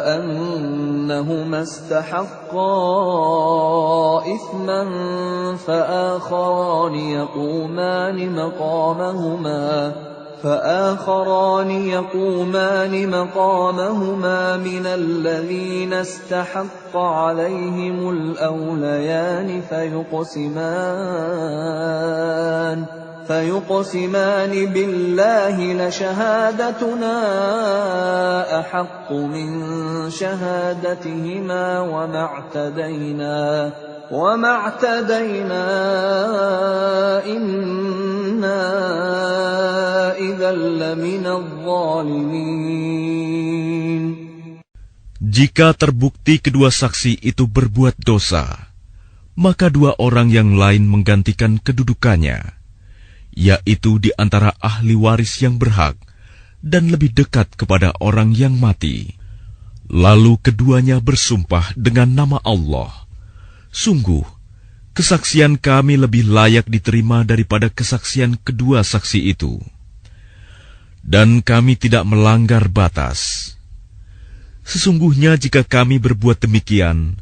أنهما استحقا إثما فآخران يقومان مقامهما من الذين استحق عليهم الأوليان فيقسمان بالله لشهادتنا أحق من شهادتهما وما اعتدينا إنا إذا لمن الظالمين. Jika terbukti kedua saksi itu berbuat dosa, maka dua orang yang lain menggantikan kedudukannya, yaitu di antara ahli waris yang berhak dan lebih dekat kepada orang yang mati. Lalu keduanya bersumpah dengan nama Allah, "Sungguh, kesaksian kami lebih layak diterima daripada kesaksian kedua saksi itu. Dan kami tidak melanggar batas. Sesungguhnya jika kami berbuat demikian,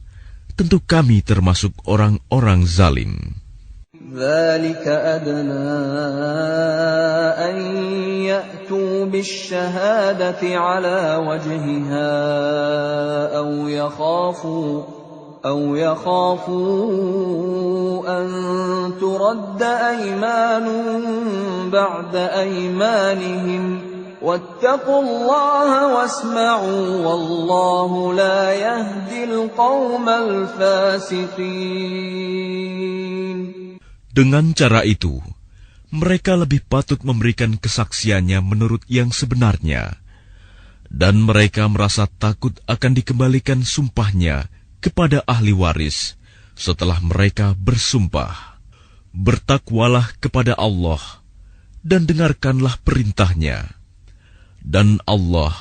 tentu kami termasuk orang-orang zalim." ذلك أدنى أن يأتوا بالشهادة على وجهها أو يخافوا أن ترد أيمان بعد أيمانهم واتقوا الله واسمعوا والله لا يهدي القوم الفاسقين. Dengan cara itu, mereka lebih patut memberikan kesaksiannya menurut yang sebenarnya, dan mereka merasa takut akan dikembalikan sumpahnya kepada ahli waris setelah mereka bersumpah. Bertakwalah kepada Allah dan dengarkanlah perintahnya, dan Allah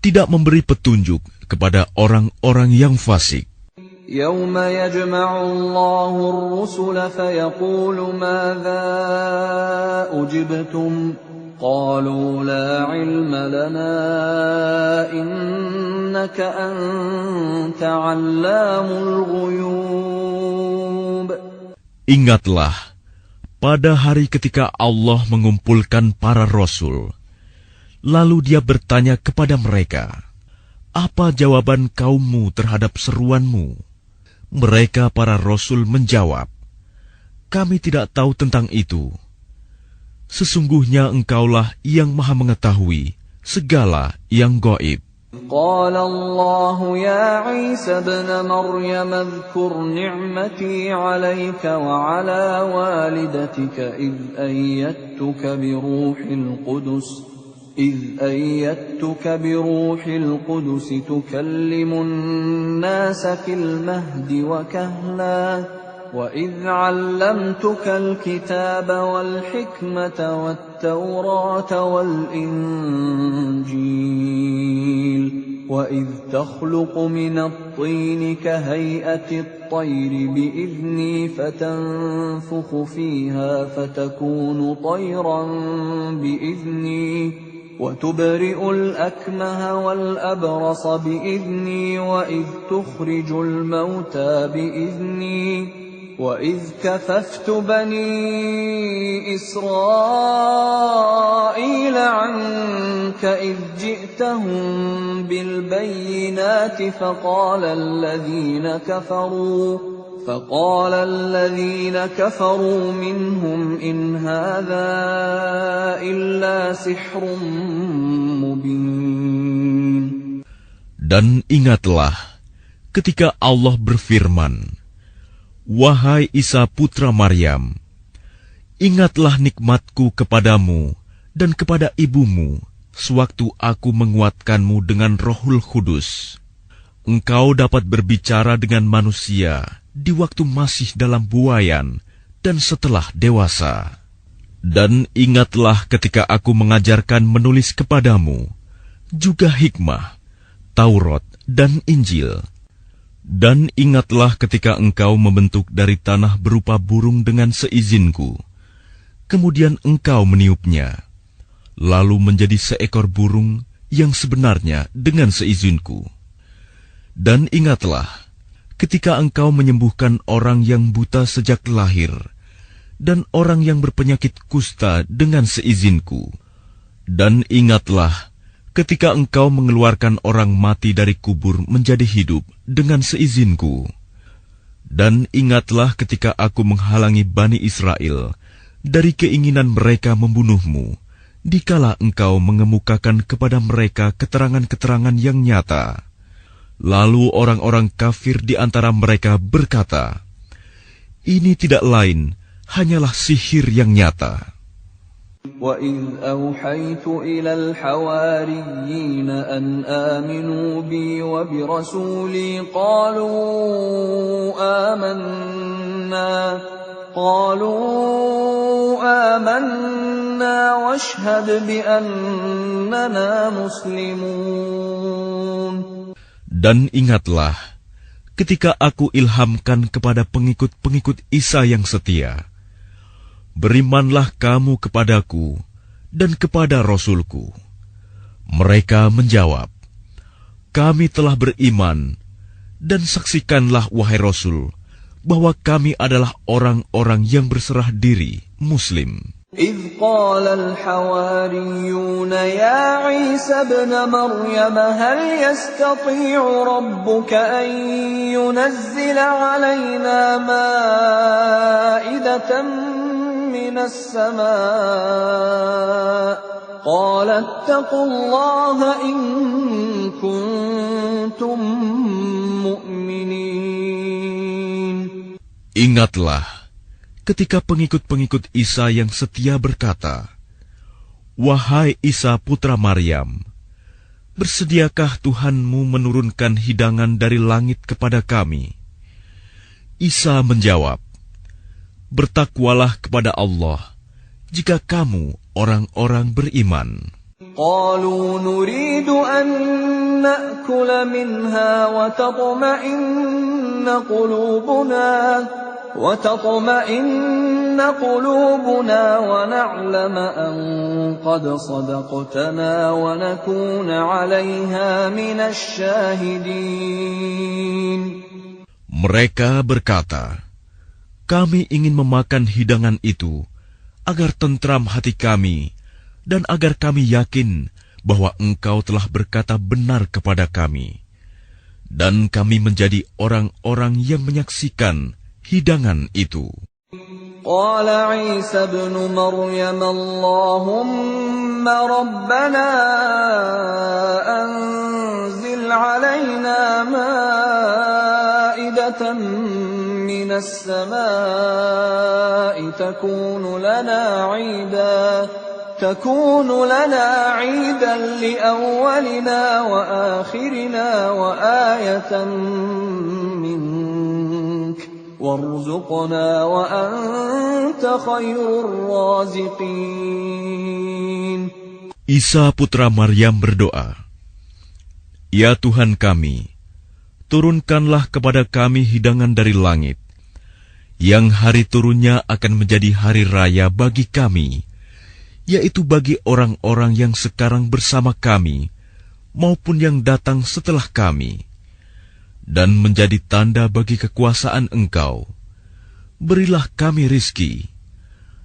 tidak memberi petunjuk kepada orang-orang yang fasik. يوم يجمع الله الرسل فيقول ماذا أجبتم قالوا لا علم لنا إنك أنت علام الغيوب. Ingatlah, pada hari ketika Allah mengumpulkan para rasul, lalu Dia bertanya kepada mereka, "Apa jawaban kaummu terhadap seruanmu?" Mereka para rasul menjawab, "Kami tidak tahu tentang itu. Sesungguhnya Engkaulah yang Maha Mengetahui segala yang gaib." قال الله يا عيسى ابن مريم اذكر نعمتي عليك وعلى والدتك إذ أيدتك بروح القدس تكلم الناس في المهد وكهلا وإذ علمتك الكتاب والحكمة والتوراة والإنجيل وإذ تخلق من الطين كهيئة الطير بإذني فتنفخ فيها فتكون طيرا بإذني وتبرئ الأكمه والأبرص بإذني وإذ تخرج الموتى بإذني وإذ كففت بني إسرائيل عنك إذ جئتهم بالبينات فقال الذين كفروا منهم إن هذا إلا سحر مبين. Dan ingatlah ketika Allah berfirman, "Wahai Isa putra Maryam, ingatlah nikmatku kepadamu dan kepada ibumu sewaktu aku menguatkanmu dengan Rohul Kudus. Engkau dapat berbicara dengan manusia di waktu masih dalam buayan dan setelah dewasa. Dan ingatlah ketika aku mengajarkan menulis kepadamu, juga hikmah, Taurat dan Injil. Dan ingatlah ketika engkau membentuk dari tanah berupa burung dengan seizinku, kemudian engkau meniupnya, lalu menjadi seekor burung yang sebenarnya dengan seizinku. Dan ingatlah ketika engkau menyembuhkan orang yang buta sejak lahir, dan orang yang berpenyakit kusta dengan seizinku. Dan ingatlah ketika engkau mengeluarkan orang mati dari kubur menjadi hidup dengan seizinku. Dan ingatlah ketika aku menghalangi Bani Israel dari keinginan mereka membunuhmu, dikala engkau mengemukakan kepada mereka keterangan-keterangan yang nyata. Lalu orang-orang kafir di antara mereka berkata, "Ini tidak lain hanyalah sihir yang nyata." وَإِذْ أَوْحَيْتُ إِلَى الْحَوَارِيِّينَ أَنْ آمِنُوا بِي وَبِرَسُولِي قَالُوا آمَنَّا وَاشْهَدْ بِأَنَّنَا مُسْلِمُونَ. Dan ingatlah ketika aku ilhamkan kepada pengikut-pengikut Isa yang setia, berimanlah kamu kepadaku dan kepada Rasulku. Mereka menjawab, kami telah beriman, dan saksikanlah wahai Rasul, bahwa kami adalah orang-orang yang berserah diri, Muslim. إذ قال الحواريون يا عيسى ابن مريم هل يستطيع ربك أن ينزل علينا مائدة من السماء قال اتقوا الله إن كنتم مؤمنين. Ingatlah ketika pengikut-pengikut Isa yang setia berkata, wahai Isa putra Maryam, bersediakah Tuhanmu menurunkan hidangan dari langit kepada kami? Isa menjawab, bertakwalah kepada Allah jika kamu orang-orang beriman. قالوا نريد أن نأكل منها وتطمئن قلوبنا ونعلم أن قد صدقتنا ونكون عليها من الشاهدين. Mereka berkata, kami ingin memakan hidangan itu agar tentram hati kami dan agar kami yakin bahwa engkau telah berkata benar kepada kami, dan kami menjadi orang-orang yang menyaksikan hidangan itu. Qala Isa ibn Maryam Allahumma rabbana anzil alaina ma'idatan minas samaa'i takunu lana 'iidan liawwalina wa akhirina wa ayatan warzuqna wa anta khairur raziqin. Isa putra Maryam berdoa, ya Tuhan kami, turunkanlah kepada kami hidangan dari langit, yang hari turunnya akan menjadi hari raya bagi kami, yaitu bagi orang-orang yang sekarang bersama kami, maupun yang datang setelah kami, dan menjadi tanda bagi kekuasaan Engkau. Berilah kami rizki,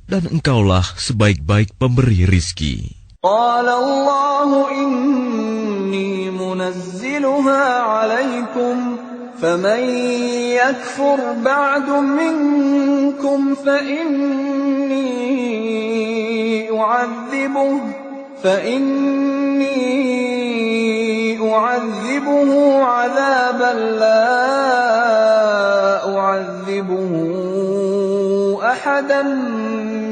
dan Engkaulah sebaik-baik pemberi rizki. Qala Allahu inni munazziluha alaikum, faman yakfur ba'du minkum fa inni u'adhibuhu 'adhaban la u'adhibuhu ahadan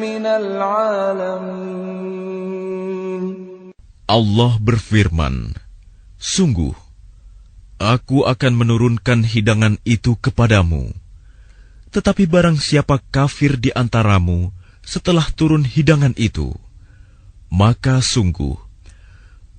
minal 'alamin. Allah berfirman, sungguh, aku akan menurunkan hidangan itu kepadamu. Tetapi barang siapa kafir di antaramu setelah turun hidangan itu, maka sungguh,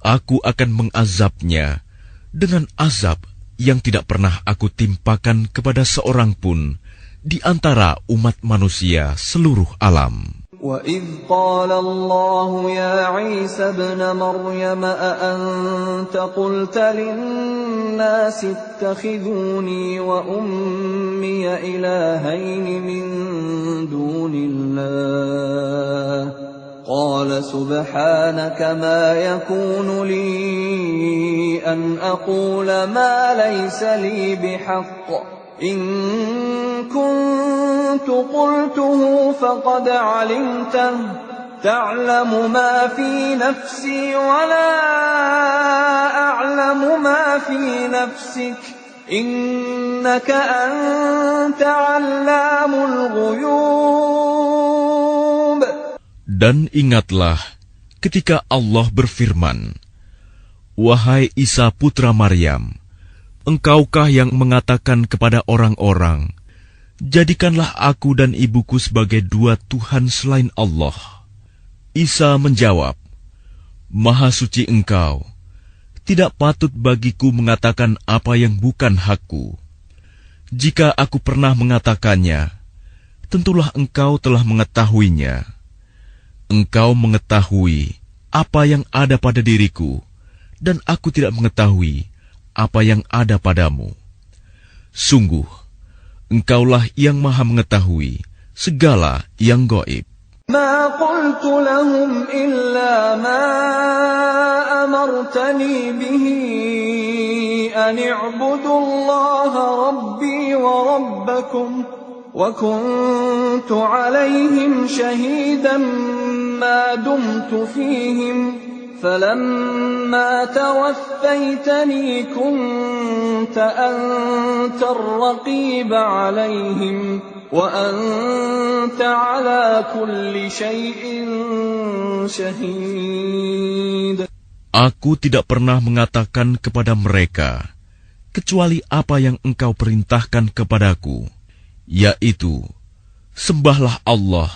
aku akan mengazabnya dengan azab yang tidak pernah aku timpakan kepada seorang pun di antara umat manusia seluruh alam. وَإِذْ قَالَ اللَّهُ يَا عِيسَى ابْنَ مَرْيَمَ أَأَنْتَ قُلْتَ لِلنَّاسِ اتَّخِذُونِي وَأُمِّيَ إِلَٰهَيْنِ مِن دُونِ اللَّهِ قَالَ سُبْحَانَكَ مَا يَكُونُ لِي أَنْ أَقُولَ مَا لَيْسَ لِي بِحَقٍّ إِن كُنتُ قُلْتُهُ فَقَدْ عَلِمْتَهُ تَعْلَمُ مَا فِي نَفْسِي وَلَا أَعْلَمُ مَا فِي نَفْسِكَ إِنَّكَ أَنْتَ عَلَّامُ الْغُيُوبِ. Dan ingatlah ketika Allah berfirman, wahai Isa putra Maryam, engkaukah yang mengatakan kepada orang-orang, jadikanlah aku dan ibuku sebagai dua Tuhan selain Allah? Isa menjawab, Maha suci Engkau, Tidak patut bagiku mengatakan apa yang bukan hakku. Jika aku pernah mengatakannya, tentulah engkau telah mengetahuinya. Engkau mengetahui apa yang ada pada diriku, dan aku tidak mengetahui apa yang ada padamu. Sungguh, engkaulah yang maha mengetahui segala yang gaib. ما قلت لهم إلا ما أمرتني به أن اعبدوا الله ربي وربكم وكنت عليهم شهيدا ما دمت فيهم فلما توفيتني كنت أنت الرقيب عليهم وأنت على كل شيء شهيد. Aku tidak pernah mengatakan kepada mereka kecuali apa yang engkau perintahkan kepadaku, yaitu, sembahlah Allah,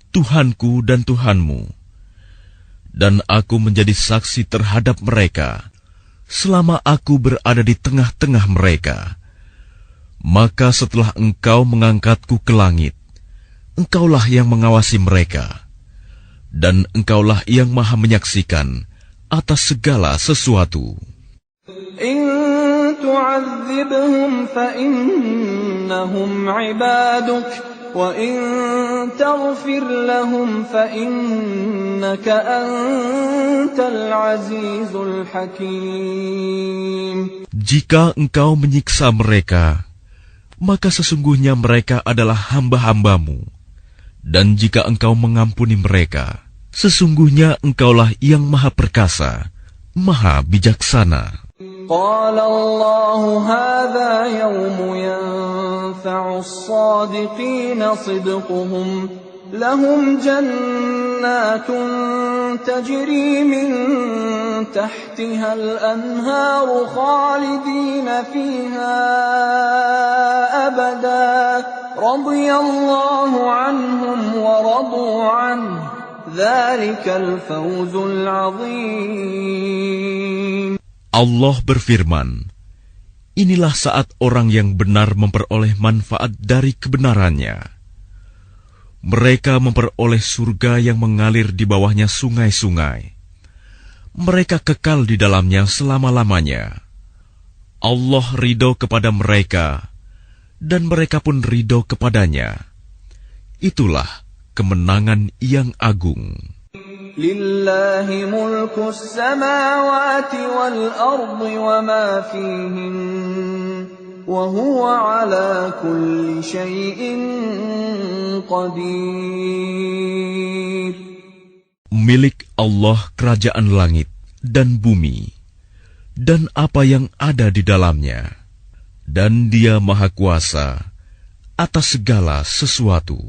Tuhanku dan Tuhanmu. Dan aku menjadi saksi terhadap mereka selama aku berada di tengah-tengah mereka. Maka setelah engkau mengangkatku ke langit, engkaulah yang mengawasi mereka, dan engkaulah yang maha menyaksikan atas segala sesuatu. إن تعذبهم فإنهم عبادك وإن تغفر لهم فإنك أنت العزيز الحكيم. Jika engkau menyiksa mereka, maka sesungguhnya mereka adalah hamba-hambamu. Dan jika engkau mengampuni mereka, sesungguhnya engkaulah yang maha perkasa, maha bijaksana. قال الله هذا يوم ينفع الصادقين صدقهم لهم جنات تجري من تحتها الأنهار خالدين فيها أبدا رضي الله عنهم ورضوا عنه ذلك الفوز العظيم. Allah berfirman, inilah saat orang yang benar memperoleh manfaat dari kebenarannya. Mereka memperoleh surga yang mengalir di bawahnya sungai-sungai. Mereka kekal di dalamnya selama-lamanya. Allah ridho kepada mereka, dan mereka pun ridho kepadanya. Itulah kemenangan yang agung. لله ملك السماوات والأرض وما فيهن وهو على كل شيء قدير. Milik Allah kerajaan langit dan bumi, dan apa yang ada di dalamnya, dan Dia Maha Kuasa atas segala sesuatu.